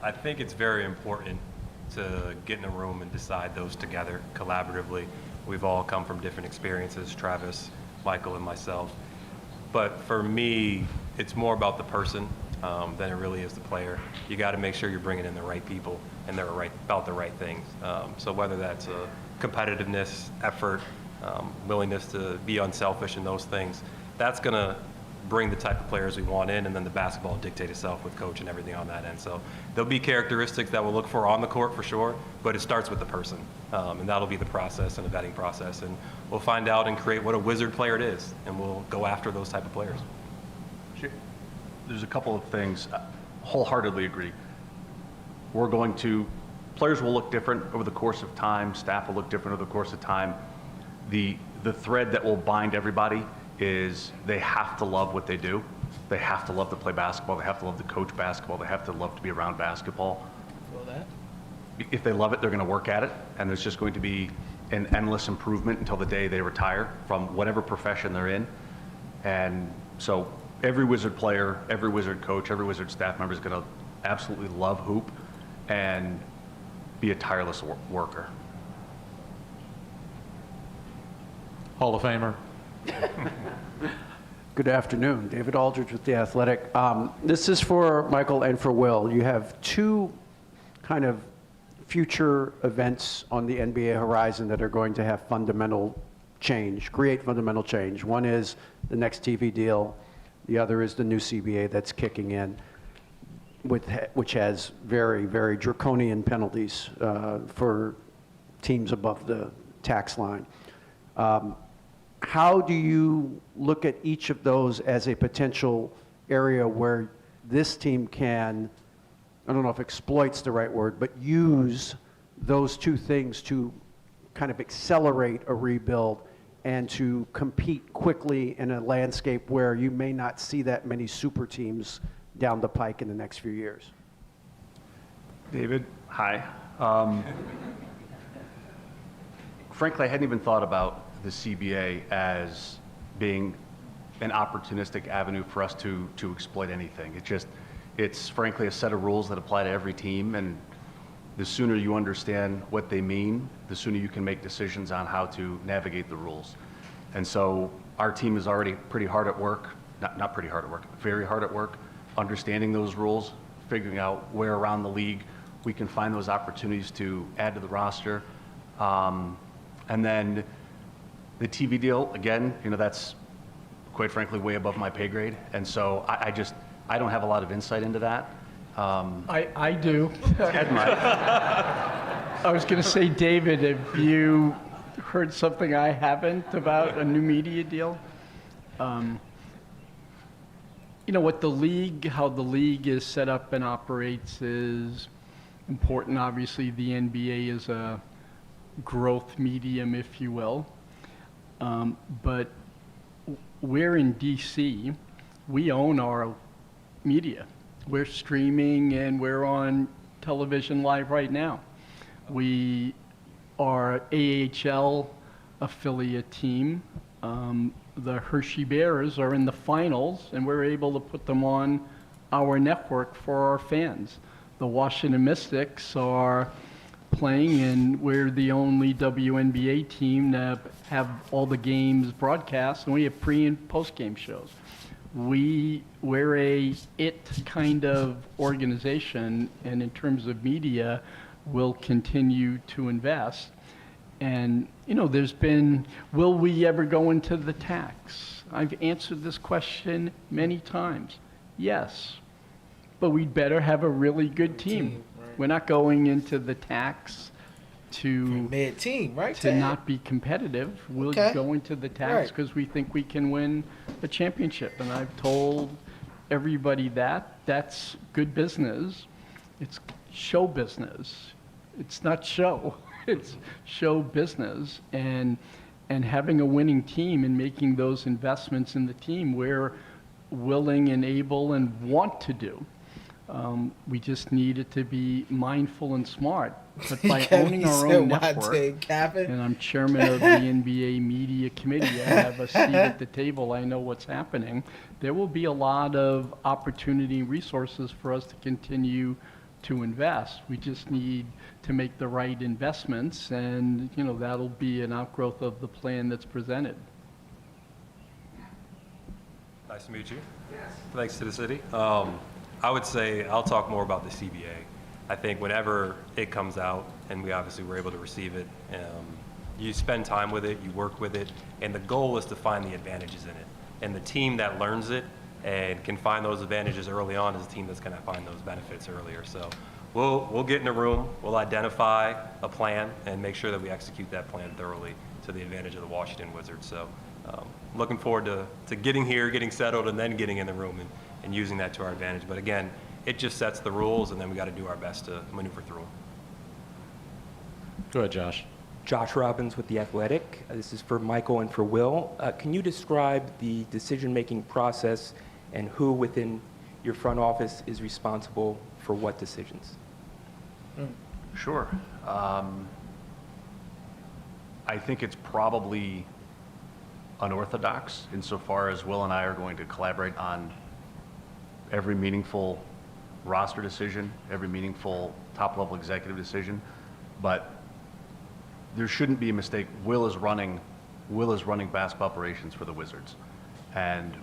I think it's very important to get in a room and decide those together collaboratively. We've all come from different experiences, Travis, Michael, and myself. But for me, it's more about the person than it really is the player. You got to make sure you're bringing in the right people and they're about the right things. So whether that's competitiveness, effort, willingness to be unselfish and those things, that's going to bring the type of players we want in, and then the basketball will dictate itself with coach and everything on that end. So there'll be characteristics that we'll look for on the court for sure, but it starts with the person. And that'll be the process and the vetting process. And we'll find out and create what a Wizard player it is, and we'll go after those type of players. There's a couple of things. Wholeheartedly agree. Players will look different over the course of time. Staff will look different over the course of time. The thread that will bind everybody is they have to love what they do. They have to love to play basketball. They have to love to coach basketball. They have to love to be around basketball. Feel that? If they love it, they're going to work at it, and there's just going to be an endless improvement until the day they retire from whatever profession they're in. And so every Wizard player, every Wizard coach, every Wizard staff member is going to absolutely love hoop and be a tireless worker. Hall of Famer. Good afternoon. David Aldridge with The Athletic. This is for Michael and for Will. You have two kind of future events on the NBA horizon that are going to have fundamental change, create fundamental change. One is the next TV deal. The other is the new CBA that's kicking in, which has very, very draconian penalties for teams above the tax line. How do you look at each of those as a potential area where this team can, I don't know if exploit's the right word, but use those two things to kind of accelerate a rebuild and to compete quickly in a landscape where you may not see that many super teams down the pike in the next few years? David, hi. Frankly, I hadn't even thought about the CBA as being an opportunistic avenue for us to exploit anything. It's frankly a set of rules that apply to every team, and the sooner you understand what they mean, the sooner you can make decisions on how to navigate the rules. And so our team is already pretty hard at work, not pretty hard at work, very hard at work, understanding those rules, figuring out where around the league we can find those opportunities to add to the roster. And then the TV deal, again, that's quite frankly way above my pay grade. And so I don't have a lot of insight into that. I do. Ted might. I was going to say, David, have you heard something I haven't about a new media deal? What how the league is set up and operates is important. Obviously, the NBA is a growth medium, if you will. But we're in DC. We own our media. We're streaming and we're on television live right now. We are AHL affiliate team. the Hershey Bears are in the finals, and we're able to put them on our network for our fans. The Washington Mystics are playing, and we're the only WNBA team to have all the games broadcast, and we have pre and post game shows. We're a it kind of organization, and in terms of media, we'll continue to invest. And, you know, there's been, will we ever go into the tax? I've answered this question many times. Yes, but we'd better have a really good team. Right. We're not going into the tax to Mid-team, right? to not be competitive. We'll Okay. go into the tax Right. because we think we can win a championship. And I've told everybody that that's good business. It's show business. It's not show. It's show business. And having a winning team and making those investments in the team, we're willing and able and want to do. We just need it to be mindful and smart. But by owning our own network, and I'm chairman of the NBA Media Committee, I have a seat at the table, I know what's happening, there will be a lot of opportunity and resources for us to continue to invest. We just need to make the right investments, and you know that'll be an outgrowth of the plan that's presented. Nice to meet you. Thanks to the city. I would say I'll talk more about the CBA. I think whenever it comes out, and we obviously were able to receive it, you spend time with it, you work with it, and the goal is to find the advantages in it. And the team that learns it and can find those advantages early on is the team that's going to find those benefits earlier. So we'll get in a room, we'll identify a plan, and make sure that we execute that plan thoroughly to the advantage of the Washington Wizards. So looking forward to getting here, getting settled, and then getting in the room and using that to our advantage. But again, it just sets the rules, and then we got to do our best to maneuver through them. Go ahead, Josh. Josh Robbins with The Athletic. This is for Michael and for Will. Can you describe the decision-making process and who within your front office is responsible for what decisions? Sure. I think it's probably unorthodox insofar as Will and I are going to collaborate on every meaningful roster decision, every meaningful top-level executive decision, but there shouldn't be a mistake. Will is running basketball operations for the Wizards, and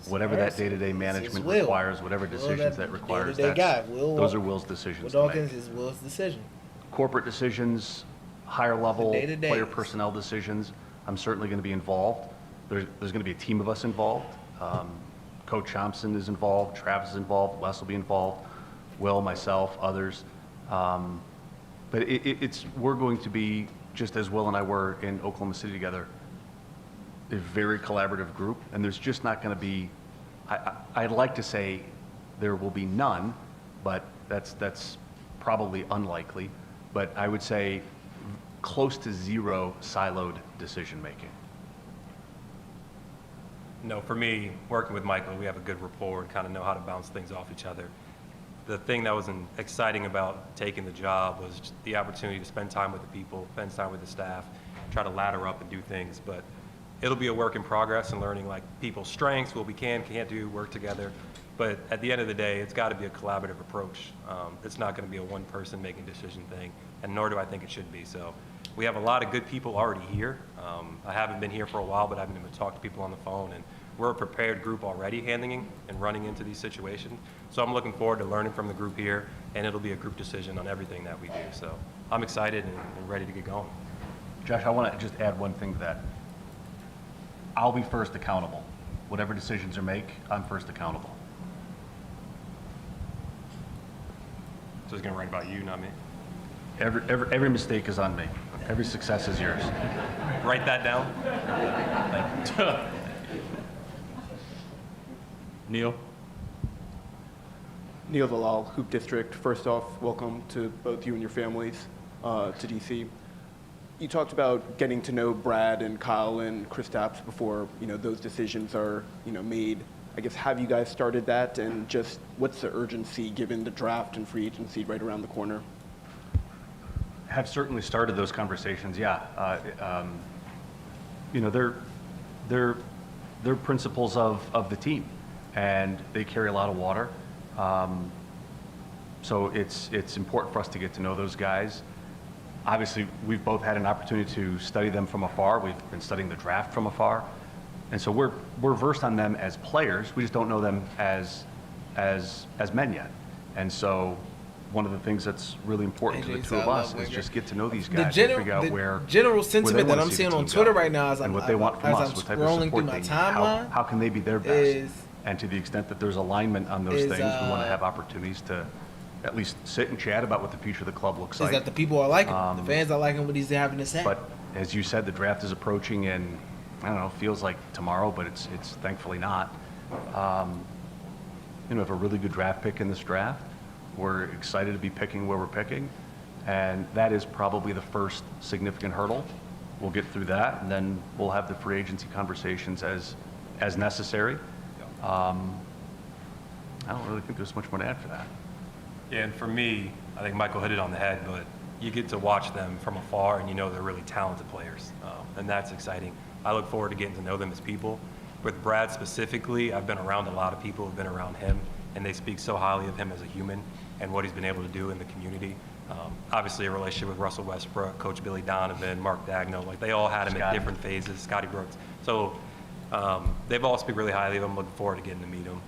whatever that day-to-day management requires, whatever decisions that requires, those are Will's decisions Will to Dawkins make. is Will's decision. Corporate decisions, higher-level day-to-days. player personnel decisions, I'm certainly going to be involved. There's going to be a team of us involved. Coach Thompson is involved, Travis is involved, Wes will be involved, Will, myself, others. But we're going to be, just as Will and I were in Oklahoma City together, a very collaborative group, and there's just not going to be, I'd like to say there will be none, but that's probably unlikely, but I would say close to zero siloed decision-making. No, for me, working with Michael, we have a good rapport and kind of know how to bounce things off each other. The thing that was exciting about taking the job was just the opportunity to spend time with the people, spend time with the staff, try to ladder up and do things. But it'll be a work in progress and learning like people's strengths, what we can't do, work together. But at the end of the day, it's got to be a collaborative approach. It's not going to be a one person making decision thing, and nor do I think it should be. So we have a lot of good people already here. I haven't been here for a while, but I've been able to talk to people on the phone, and we're a prepared group already handling and running into these situations. So I'm looking forward to learning from the group here, and it'll be a group decision on everything that we do. So I'm excited and ready to get going. Josh, I want to just add one thing to that. I'll be first accountable. Whatever decisions are made, I'm first accountable. So it's going to write about you, not me. Every mistake is on me. Every success is yours. Write that down. Neil? Neil Valal, Hoop District. First off, welcome to both you and your families to DC. You talked about getting to know Brad and Kyle and Kristaps before those decisions are made. I guess, have you guys started that, and just what's the urgency given the draft and free agency right around the corner? Have certainly started those conversations. Yeah, they're they're principals of the team, and they carry a lot of water. So it's important for us to get to know those guys. Obviously, we've both had an opportunity to study them from afar. We've been studying the draft from afar. And so we're versed on them as players. We just don't know them as men yet. And so one of the things that's really important to the two of us is just get to know these guys and figure out where general where they sentiment that wanna I'm see seeing the on team Twitter go, right now as and I'm what they want from us, what type of scrolling through support my they need, timeline how can they be their best? is- And to the extent that there's alignment on those is, things, we want to have opportunities to at least sit and chat about what the future of the club looks is like. that the people are liking him. The fans are liking what he's having to say. But as you said, the draft is approaching in, I don't know, feels like tomorrow, but it's thankfully not. We have a really good draft pick in this draft. We're excited to be picking where we're picking, and that is probably the first significant hurdle. We'll get through that, and then we'll have the free agency conversations as necessary. I don't really think there's much more to add for that. Yeah, and for me, I think Michael hit it on the head, but you get to watch them from afar and you know they're really talented players, and that's exciting. I look forward to getting to know them as people. With Brad specifically, I've been around a lot of people who've been around him, and they speak so highly of him as a human and what he's been able to do in the community. Obviously, a relationship with Russell Westbrook, Coach Billy Donovan, Mark Dagno, like they all had him at different phases, Scotty Brooks. So they've all speak really highly of him. Looking forward to getting to meet him.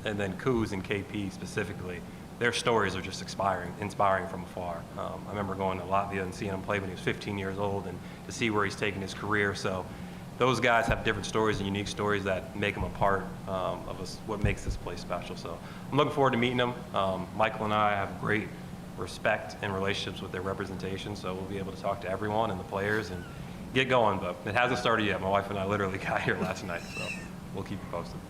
And then Kuz and KP specifically, their stories are just inspiring from afar. I remember going to Latvia and seeing him play when he was 15 years old, and to see where he's taken his career. So those guys have different stories and unique stories that make them a part of us, what makes this place special. So I'm looking forward to meeting them. Michael and I have great respect and relationships with their representation, so we'll be able to talk to everyone and the players and get going. But it hasn't started yet. My wife and I literally got here last night, so we'll keep you posted.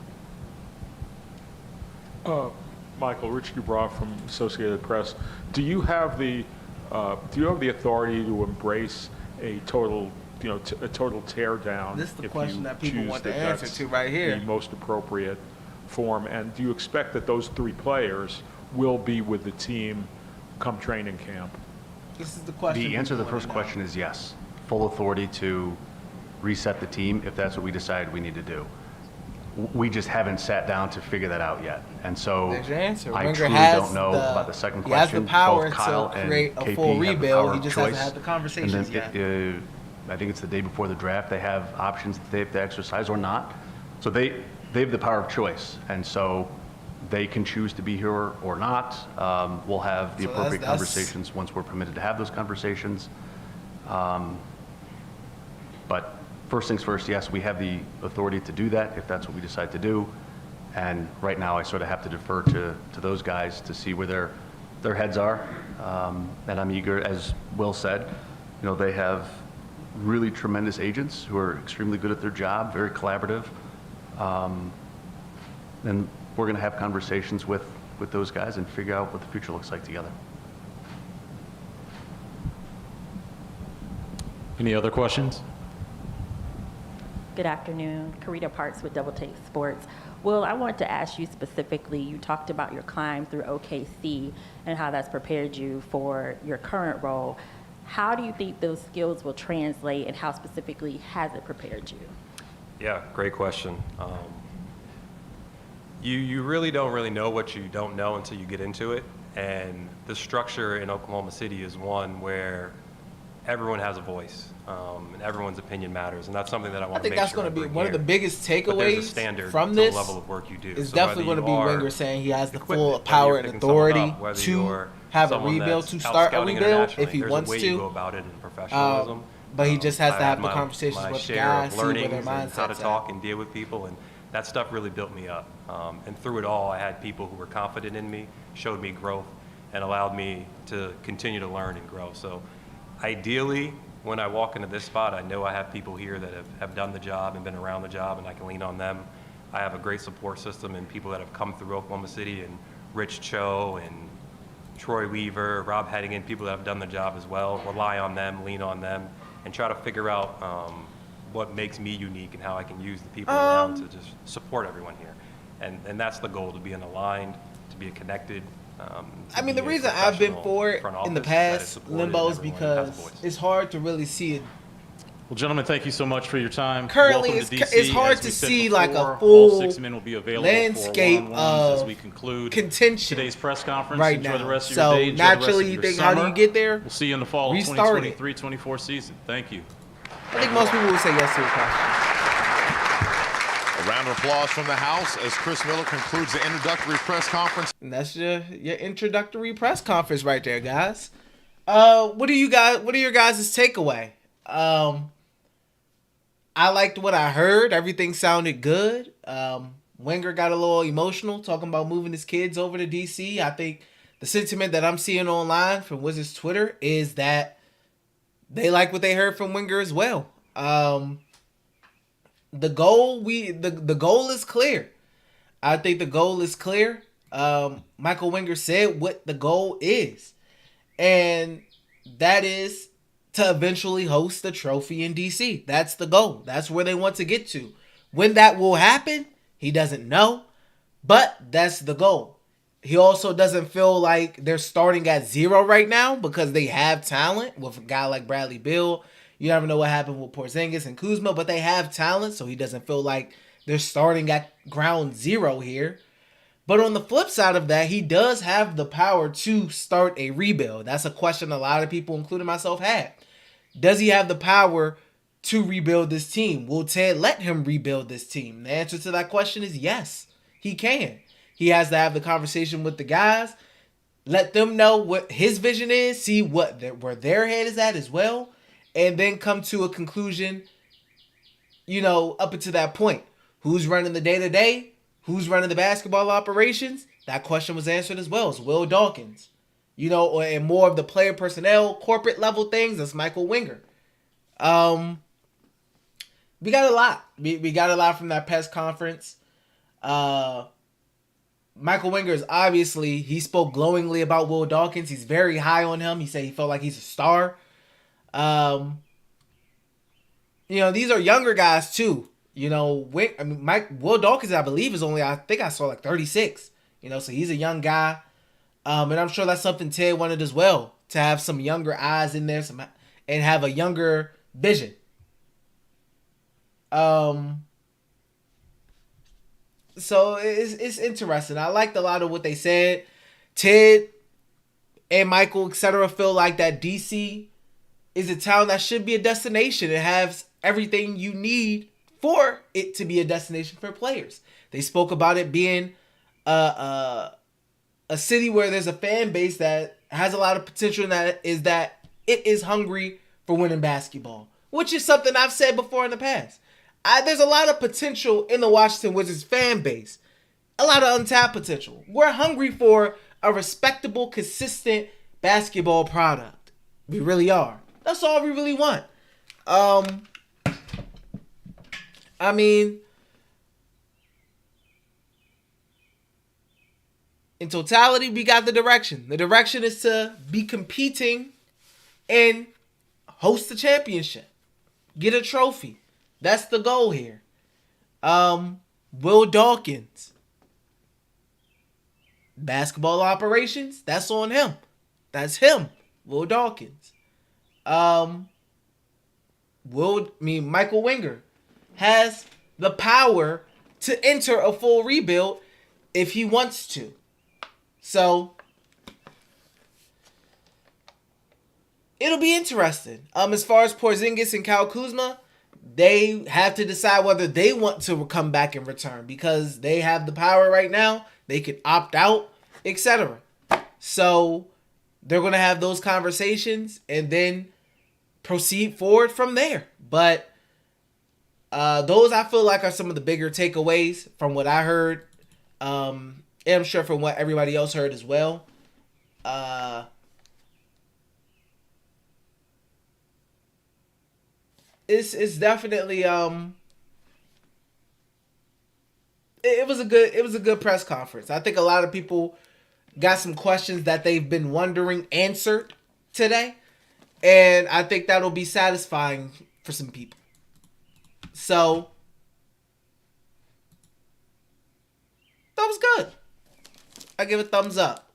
Michael, Rich Dubrow from Associated Press. Do you have the authority to embrace a total tear down? This is the if question you that people choose want the that answer that's to right here. The most appropriate form, and do you expect that those three players will be with the team come training camp? This is the question. The answer to the people first wanna know. question is yes. Full authority to reset the team if that's what we decide we need to do. We just haven't sat down to figure that out yet. And so There's your answer. I Wenger truly has don't know about the second he has question. the power Both Kyle to and create a KP full have the rebuild. power He of just choice. hasn't had the conversations And yet. then I think it's the day before the draft. They have options that they have to exercise or not. So they have the power of choice. And so they can choose to be here or not. We'll have the So appropriate that's- conversations once we're permitted to have those conversations. But first things first, yes, we have the authority to do that if that's what we decide to do. And right now, I sort of have to defer to those guys to see where their heads are. And I'm eager, as Will said, they have really tremendous agents who are extremely good at their job, very collaborative. And we're going to have conversations with those guys and figure out what the future looks like together. Any other questions? Good afternoon. Karita Parks with Double Take Sports. Will, I wanted to ask you specifically, you talked about your climb through OKC and how that's prepared you for your current role. How do you think those skills will translate, and how specifically has it prepared you? Yeah, great question. You really don't really know what you don't know until you get into it. And the structure in Oklahoma City is one where everyone has a voice, and everyone's opinion matters. And that's something that I I want to think make that's sure going to be bring one of the here. biggest But there's a takeaways standard from to this. the level of work you do. Is So definitely going whether to be you are Wenger saying he has the equipment, full whether power you're and picking someone authority up, whether to you're have a someone rebuild, that's to out start a scouting rebuild internationally, if he there's wants a way you go to. about it in professionalism. But he just has I to have had the my conversations with the share guys, of see where their learnings and how to mindset's talk at. and deal with people, and that stuff really built me up. And through it all, I had people who were confident in me, showed me growth, and allowed me to continue to learn and grow. So ideally, when I walk into this spot, I know I have people here that have done the job and been around the job, and I can lean on them. I have a great support system and people that have come through Oklahoma City, and Rich Cho and Troy Weaver, Rob Hedigan, people that have done the job as well. Rely on them, lean on them, and try to figure out what makes me unique and how I can use the people around to just support everyone here. And that's the goal, to be aligned, to be connected. I mean, the reason I've been for it in the past, Limbo, is because voice. it's hard to really see Well, gentlemen, thank you so much for your time. Currently, Welcome to DC. it's hard As to we said see before, like a all full 6 men will be available landscape for one-on-ones as of we conclude contention today's press conference. right Enjoy the now. rest of So your day. Enjoy naturally, the rest you of your think, summer. how do you get there? We'll see you in the fall of Restart it. 2023-24 season. Thank you. I think most people would say yes to the question. A round of applause from the House as Chris Miller concludes the introductory press conference. And that's your introductory press conference right there, guys. What are your guys' takeaway? I liked what I heard. Everything sounded good. Wenger got a little emotional talking about moving his kids over to DC. I think the sentiment that I'm seeing online from Wizards Twitter is that they like what they heard from Wenger as well. The goal is clear. I think the goal is clear. Michael Wenger said what the goal is, and that is to eventually host the trophy in DC. That's the goal. That's where they want to get to. When that will happen, he doesn't know, but that's the goal. He also doesn't feel like they're starting at zero right now because they have talent with a guy like Bradley Beal. You never know what happened with Porzingis and Kuzma, but they have talent, so he doesn't feel like they're starting at ground zero here. But on the flip side of that, he does have the power to start a rebuild. That's a question a lot of people, including myself, had. Does he have the power to rebuild this team? Will Ted let him rebuild this team? The answer to that question is yes, he can. He has to have the conversation with the guys, let them know what his vision is, see where their head is at as well, and then come to a conclusion, up until that point. Who's running the day-to-day? Who's running the basketball operations? That question was answered as well. It's Will Dawkins. And more of the player personnel, corporate level things, that's Michael Wenger. We got a lot. We got a lot from that press conference. Michael Wenger is obviously, he spoke glowingly about Will Dawkins. He's very high on him. He said he felt like he's a star. These are younger guys too. Will Dawkins, I believe, is only, I think I saw like 36. So he's a young guy. And I'm sure that's something Ted wanted as well, to have some younger eyes in there, and have a younger vision. So it's interesting. I liked a lot of what they said. Ted and Michael, etc., feel like that DC is a town that should be a destination. It has everything you need for it to be a destination for players. They spoke about it being a city where there's a fan base that has a lot of potential, and that it is hungry for winning basketball, which is something I've said before in the past. There's a lot of potential in the Washington Wizards fan base, a lot of untapped potential. We're hungry for a respectable, consistent basketball product. We really are. That's all we really want. In totality, we got the direction. The direction is to be competing and host the championship. Get a trophy. That's the goal here. Will Dawkins. Basketball operations, that's on him. That's him. Will Dawkins. Michael Wenger has the power to enter a full rebuild if he wants to. So it'll be interesting. As far as Porzingis and Kyle Kuzma, they have to decide whether they want to come back and return, because they have the power right now. They could opt out, etc. So they're going to have those conversations and then proceed forward from there. But those, I feel like, are some of the bigger takeaways from what I heard. And I'm sure from what everybody else heard as well. It's definitely it was a good press conference. I think a lot of people got some questions that they've been wondering answered today, and I think that'll be satisfying for some people. So that was good. I give it a thumbs up.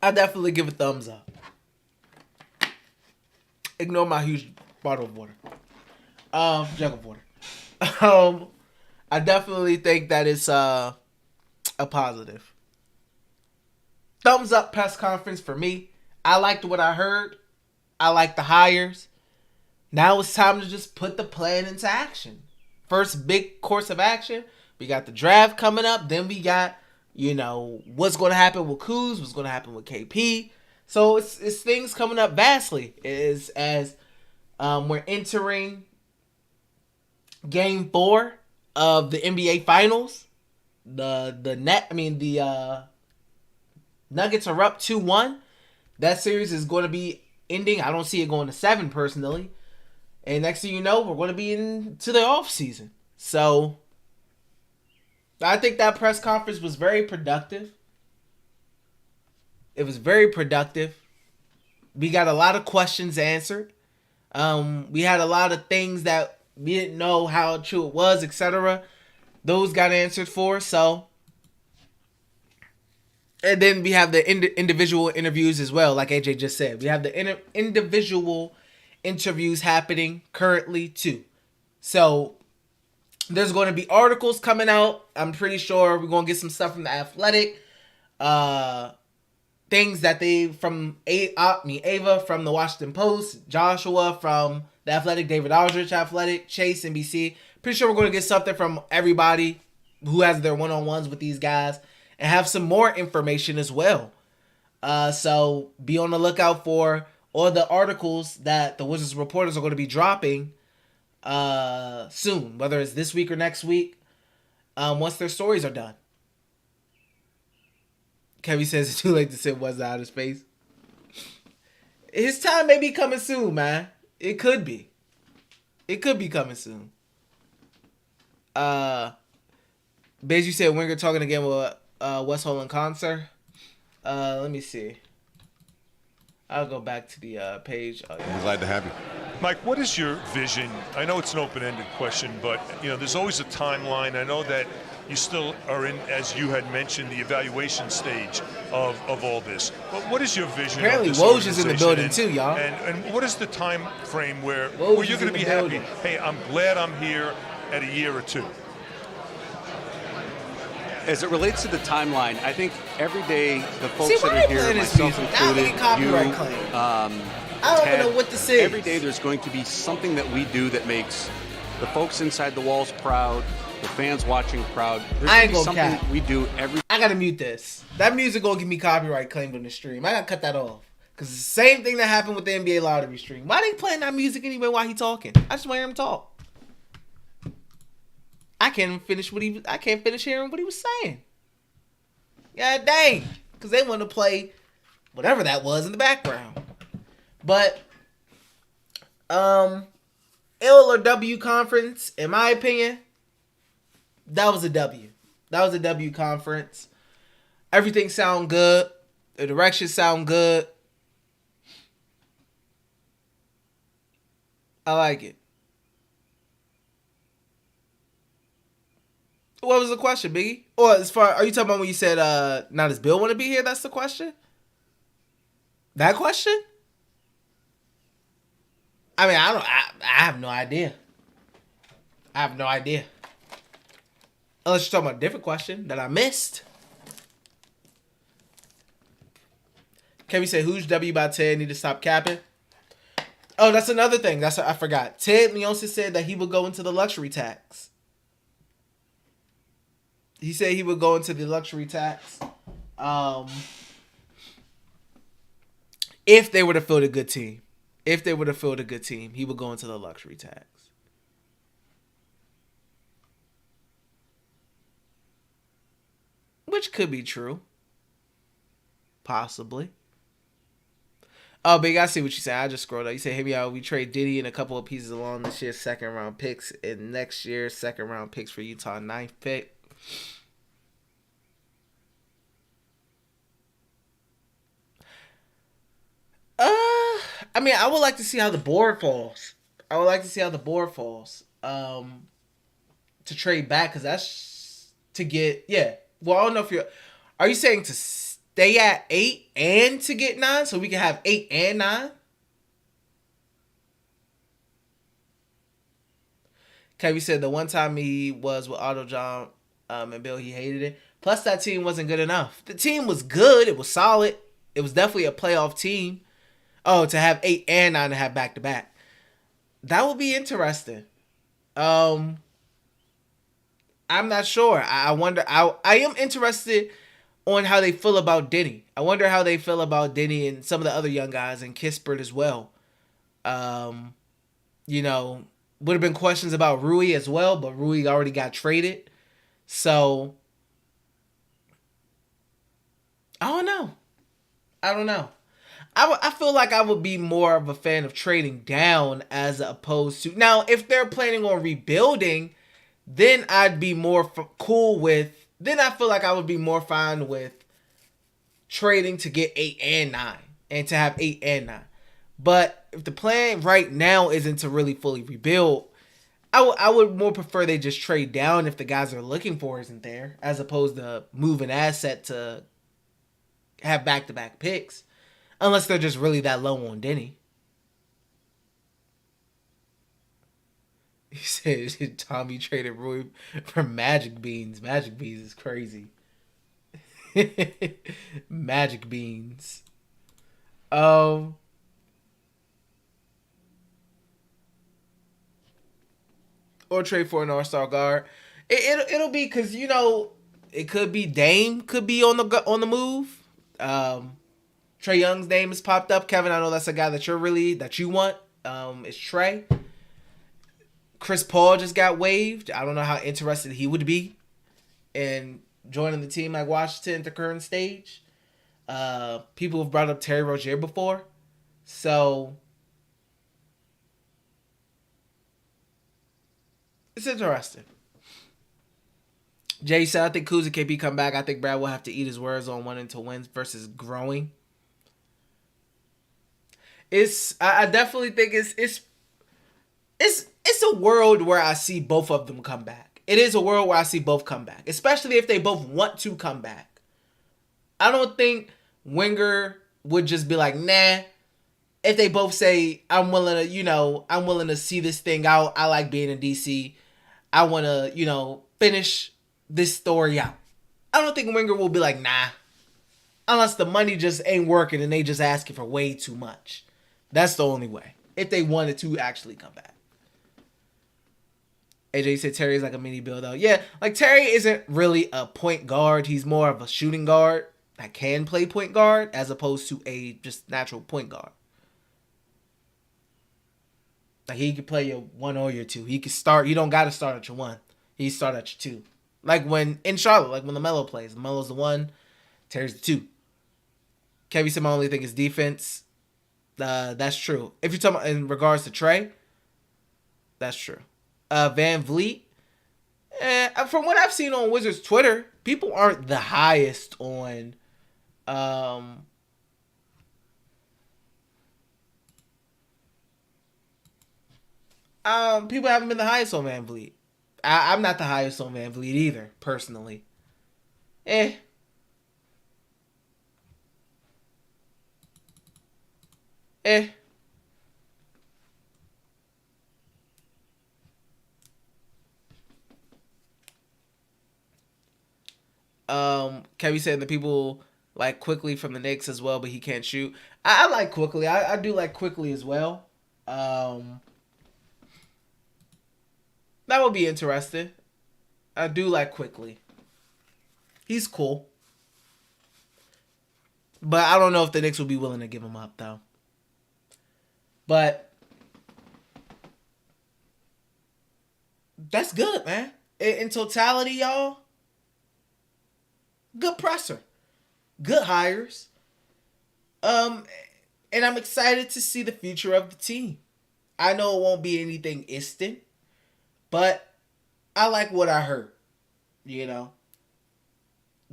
I definitely give a thumbs up. Ignore my huge bottle of water. Jug of water. I definitely think that it's a positive. Thumbs up press conference for me. I liked what I heard. I like the hires. Now it's time to just put the plan into action. First big course of action. We got the draft coming up. Then we got, what's going to happen with Kuz, what's going to happen with KP. So it's things coming up vastly. As we're entering Game 4 of the NBA Finals. The Nuggets are up 2-1. That series is going to be ending. I don't see it going to 7 personally. And next thing you know, we're going to be into the off season. So I think that press conference was very productive. It was very productive. We got a lot of questions answered. We had a lot of things that we didn't know how true it was, etc. Those got answered for. So, and then we have the individual interviews as well, like AJ just said. We have the individual interviews happening currently too. So there's going to be articles coming out. I'm pretty sure we're going to get some stuff from the Athletic. Things that from Ava from the Washington Post, Joshua from the Athletic, David Aldrich Athletic, Chase NBC. Pretty sure we're going to get something from everybody who has their one-on-ones with these guys and have some more information as well. So be on the lookout for all the articles that the Wizards reporters are going to be dropping soon, whether it's this week or next week, once their stories are done. Kevin says it's too late to send Wes out of space. His time may be coming soon, man. It could be. It could be coming soon. Bez, you said Winger talking again with Wes Hall in concert. Let me see. I'll go back to the page. Oh, yeah. We're glad to have you. Mike, what is your vision? I know it's an open-ended question, but there's always a timeline. I know that you still are in, as you had mentioned, the evaluation stage of all this. But what is your vision? Apparently, of this Woj is in the building organization? too, y'all. And what is the time frame where Woj you're is going to in be the happy? building. Hey, I'm glad I'm here at a year or two. As it relates to the timeline, I think every day the folks See, that why are they here, playing this myself music? Now they included, get copyright you, claim. I don't even know what this is. Every day there's going to be something that we do that makes the folks inside the walls proud, the fans watching proud. There's I ain't gonna be gonna something cap. we do every. I gotta mute this. That music gonna give me copyright claimed on the stream. I gotta cut that off. Cause it's the same thing that happened with the NBA lottery stream. Why they playing that music anyway while he talking? I just want to hear him talk. I can't finish hearing what he was saying. God dang. Cause they want to play whatever that was in the background. But L or W conference, in my opinion, that was a W. That was a W conference. Everything sound good. The directions sound good. I like it. What was the question, Biggie? Or are you talking about when you said, now does Bill want to be here? That's the question? That question? I mean, I have no idea. I have no idea. Unless you're talking about a different question that I missed. Kevin said, who's W by Ted? Need to stop capping. Oh, that's another thing. I forgot. Ted Leonsis said that he would go into the luxury tax. He said he would go into the luxury tax. If they were to field a good team. If they were to field a good team, he would go into the luxury tax. Which could be true. Possibly. Oh, Big, I see what you said. I just scrolled up. You said, hey, we trade Diddy and a couple of pieces along this year's second round picks and next year's second round picks for Utah 9th pick. I mean, I would like to see how the board falls. To trade back, because that's to get, yeah. Well, I don't know if are you saying to stay at 8 and to get 9 so we can have 8 and 9? Kevin said the one time he was with Otto John and Bill, he hated it. Plus, that team wasn't good enough. The team was good. It was solid. It was definitely a playoff team. Oh, to have 8 and 9 to have back-to-back. That would be interesting. I'm not sure. I wonder. I am interested on how they feel about Denny. I wonder how they feel about Denny and some of the other young guys and Kispert as well. You know, would have been questions about Rui as well, but Rui already got traded. So, I don't know. I feel like I would be more of a fan of trading down as opposed to... Now, if they're planning on rebuilding, then I'd be more cool with... Then I feel like I would be more fine with trading to get 8 and 9 and to have 8 and 9. But if the plan right now isn't to really fully rebuild, I would more prefer they just trade down if the guys are looking for isn't there, as opposed to move an asset to have back-to-back picks, unless they're just really that low on Denny. He said Tommy traded Rui for Magic Beans. Magic Beans is crazy. Magic Beans. Or trade for an all-star guard. It'll be because, you know, it could be Dame could be on the move. Trae Young's name has popped up. Kevin, I know that's a guy that you want. It's Trae. Chris Paul just got waived. I don't know how interested he would be in joining the team like Washington at the current stage. People have brought up Terry Rozier before. So it's interesting. Jay said, I think Kuz and KP come back. I think Brad will have to eat his words on wanting to win versus growing. I definitely think it's a world where I see both of them come back. It is a world where I see both come back, especially if they both want to come back. I don't think Wenger would just be like, nah. If they both say, I'm willing to see this thing out. I like being in DC. I want to, finish this story out. I don't think Wenger will be like, nah. Unless the money just ain't working and they just asking for way too much. That's the only way. If they wanted to actually come back. AJ said Terry's like a mini build-out. Yeah, like Terry isn't really a point guard. He's more of a shooting guard that can play point guard as opposed to a just natural point guard. Like he could play your 1 or your 2. He could start. You don't got to start at your 1. He start at your 2. Like when in Charlotte, like when LaMelo plays. LaMelo's the 1, Terry's the 2. Kevin said my only thing is defense. That's true. If you're talking about in regards to Trae, that's true. Van Vliet, from what I've seen on Wizards Twitter, people aren't the highest on people haven't been the highest on Van Vliet. I'm not the highest on Van Vliet either, personally. Kevin said the people like Quickly from the Knicks as well, but he can't shoot. I like Quickly. I do like Quickly as well. That would be interesting. I do like Quickly. He's cool. But I don't know if the Knicks will be willing to give him up, though. But that's good, man. In totality, y'all, good presser. Good hires. And I'm excited to see the future of the team. I know it won't be anything instant, but I like what I heard. The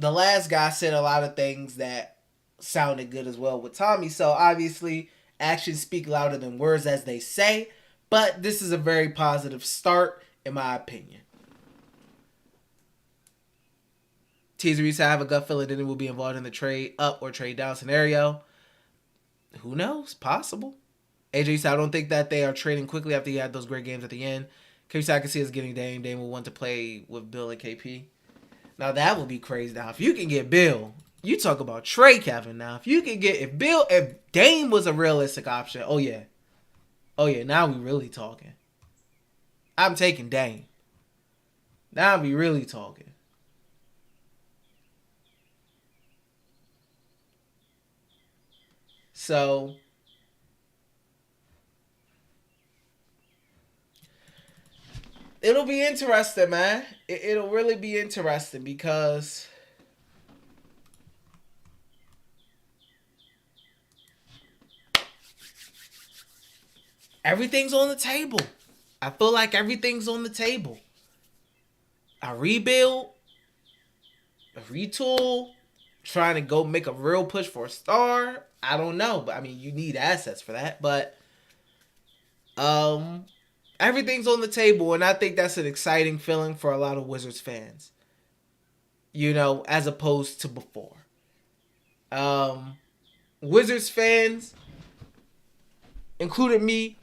last guy said a lot of things that sounded good as well with Tommy. So obviously, actions speak louder than words, as they say. But this is a very positive start, in my opinion. Teaser Reese, I have a gut feeling that it will be involved in the trade up or trade down scenario. Who knows? Possible. AJ said, I don't think that they are trading quickly after he had those great games at the end. KP said, I can see us getting Dame. Dame will want to play with Bill and KP. Now, that would be crazy. Now, if you can get Bill, you talk about trade, Kevin. Now, if Dame was a realistic option, oh, yeah. Oh, yeah, now we really talking. I'm taking Dame. Now we really talking. So, it'll be interesting, man. It'll really be interesting because everything's on the table. I feel like everything's on the table. A rebuild, a retool, trying to go make a real push for a star. I don't know, but I mean, you need assets for that. But everything's on the table, and I think that's an exciting feeling for a lot of Wizards fans. You know, as opposed to before. Wizards fans, including me,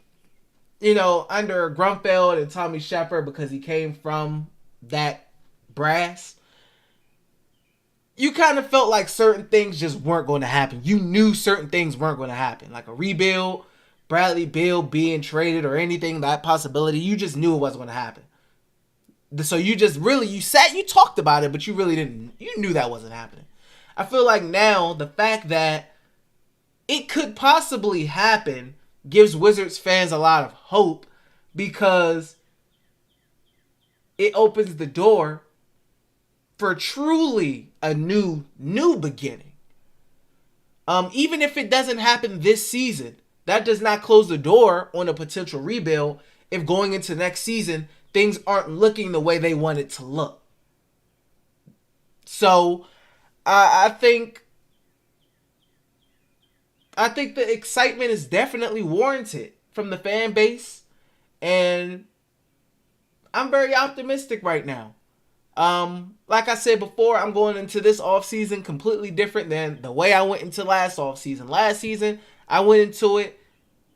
you know, under Grunfeld and Tommy Shepard, because he came from that brass, you kind of felt like certain things just weren't going to happen. You knew certain things weren't going to happen. Like a rebuild, Bradley Beal being traded or anything, that possibility, you just knew it wasn't going to happen. So you just really, you talked about it, but you really didn't, you knew that wasn't happening. I feel like now the fact that it could possibly happen gives Wizards fans a lot of hope, because it opens the door for truly a new beginning. Even if it doesn't happen this season, that does not close the door on a potential rebuild if going into next season things aren't looking the way they want it to look. So I think the excitement is definitely warranted from the fan base, and I'm very optimistic right now. Like I said before, I'm going into this offseason completely different than the way I went into last offseason. Last season, I went into it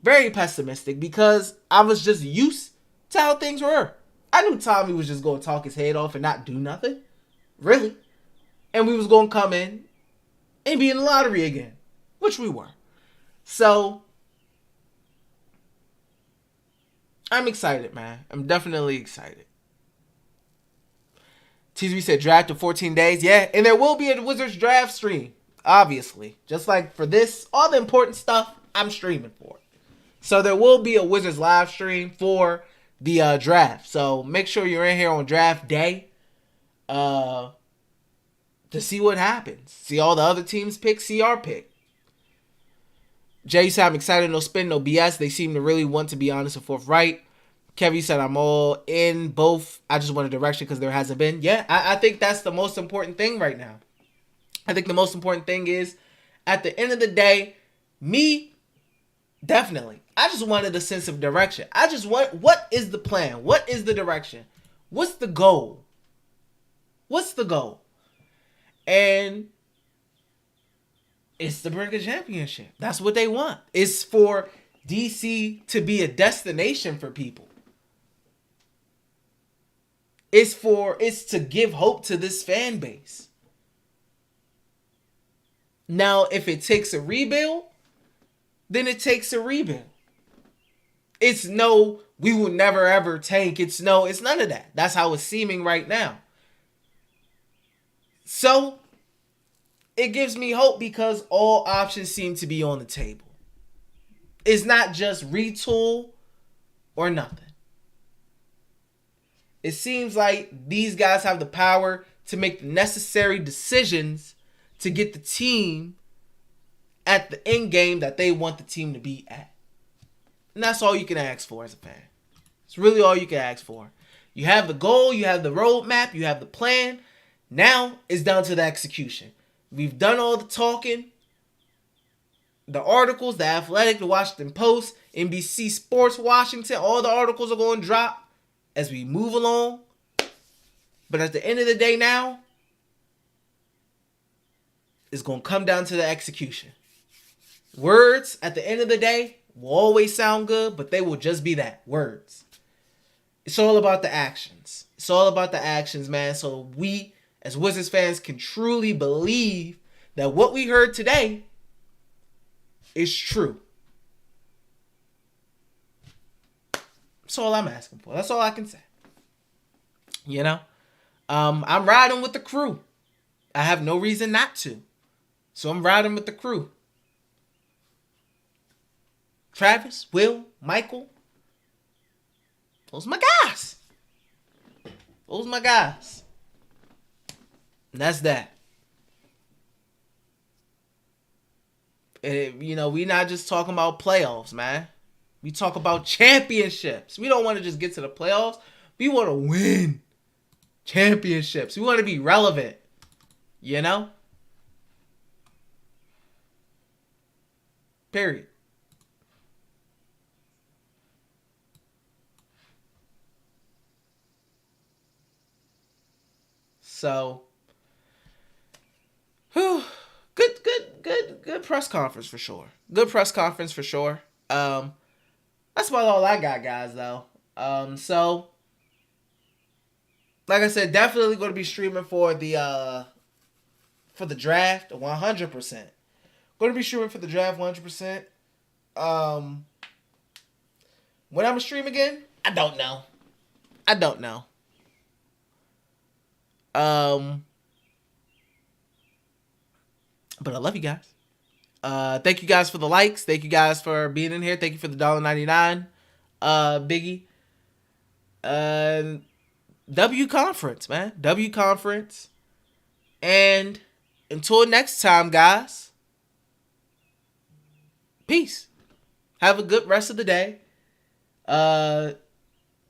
very pessimistic because I was just used to how things were. I knew Tommy was just going to talk his head off and not do nothing. Really. And we was going to come in and be in the lottery again, which we were. So, I'm excited, man. I'm definitely excited. TZ said draft in 14 days. Yeah, and there will be a Wizards draft stream, obviously. Just like for this, all the important stuff, I'm streaming for it. So there will be a Wizards live stream for the draft. So make sure you're in here on draft day to see what happens. See all the other teams pick, see our pick. Jay said, I'm excited, no spin, no BS. They seem to really want to be honest and forthright. Kevin said, I'm all in both. I just want a direction because there hasn't been. Yeah, I think that's the most important thing right now. I think the most important thing is, at the end of the day, me, definitely. I just wanted a sense of direction. I just want, what is the plan? What is the direction? What's the goal? What's the goal? And it's to bring a championship. That's what they want. It's for DC to be a destination for people. It's to give hope to this fan base. Now, if it takes a rebuild, then it takes a rebuild. It's no, we will never ever tank. It's none of that. That's how it's seeming right now. So, it gives me hope because all options seem to be on the table. It's not just retool or nothing. It seems like these guys have the power to make the necessary decisions to get the team at the end game that they want the team to be at. And that's all you can ask for as a fan. It's really all you can ask for. You have the goal, you have the roadmap, you have the plan. Now it's down to the execution. We've done all the talking. The articles, the Athletic, the Washington Post, NBC Sports Washington, all the articles are going to drop as we move along. But at the end of the day now, is going to come down to the execution. Words, at the end of the day, will always sound good, but they will just be that, words. It's all about the actions. It's all about the actions, man. So we, as Wizards fans, can truly believe that what we heard today is true. That's all I'm asking for. That's all I can say. You know? I'm riding with the crew. I have no reason not to. So I'm riding with the crew. Travis, Will, Michael. Those my guys. Those my guys. And that's that. And, you know, we not just talking about playoffs, man. We talk about championships. We don't want to just get to the playoffs. We want to win championships. We want to be relevant. You know? Period. So, whew, good press conference for sure. Good press conference for sure. That's about all I got, guys, though. So, like I said, definitely going to be streaming for the draft 100%. Going to be streaming for the draft 100%. When I'm going to stream again, I don't know. But I love you guys. Thank you guys for the likes. Thank you guys for being in here. Thank you for the $1.99, Biggie. W Conference, man. W Conference. And until next time, guys. Peace. Have a good rest of the day.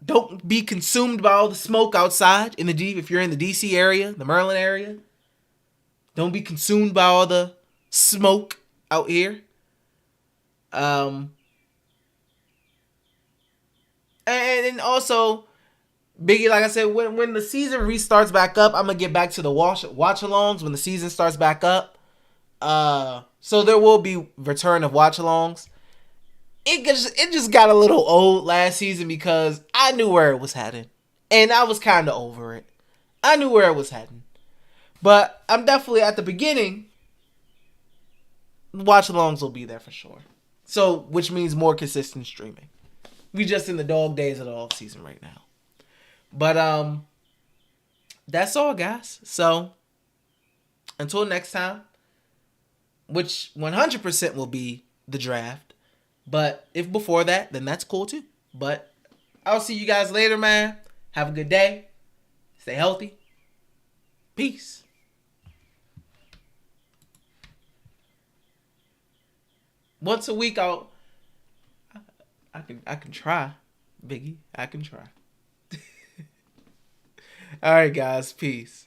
Don't be consumed by all the smoke outside in the D. If you're in the DC area, the Maryland area, don't be consumed by all the smoke out here. And also, Biggie, like I said, when the season restarts back up, I'm gonna get back to the watch-alongs when the season starts back up. So there will be return of watch-alongs. It just got a little old last season because I knew where it was heading. And I was kind of over it. I knew where it was heading. But I'm definitely at the beginning. Watch-alongs will be there for sure. So, which means more consistent streaming. We just in the dog days of the off season right now. But that's all, guys. So, until next time, which 100% will be the draft. But if before that, then that's cool too. But I'll see you guys later, man. Have a good day. Stay healthy. Peace. Once a week, I can try, Biggie. I can try. All right, guys. Peace.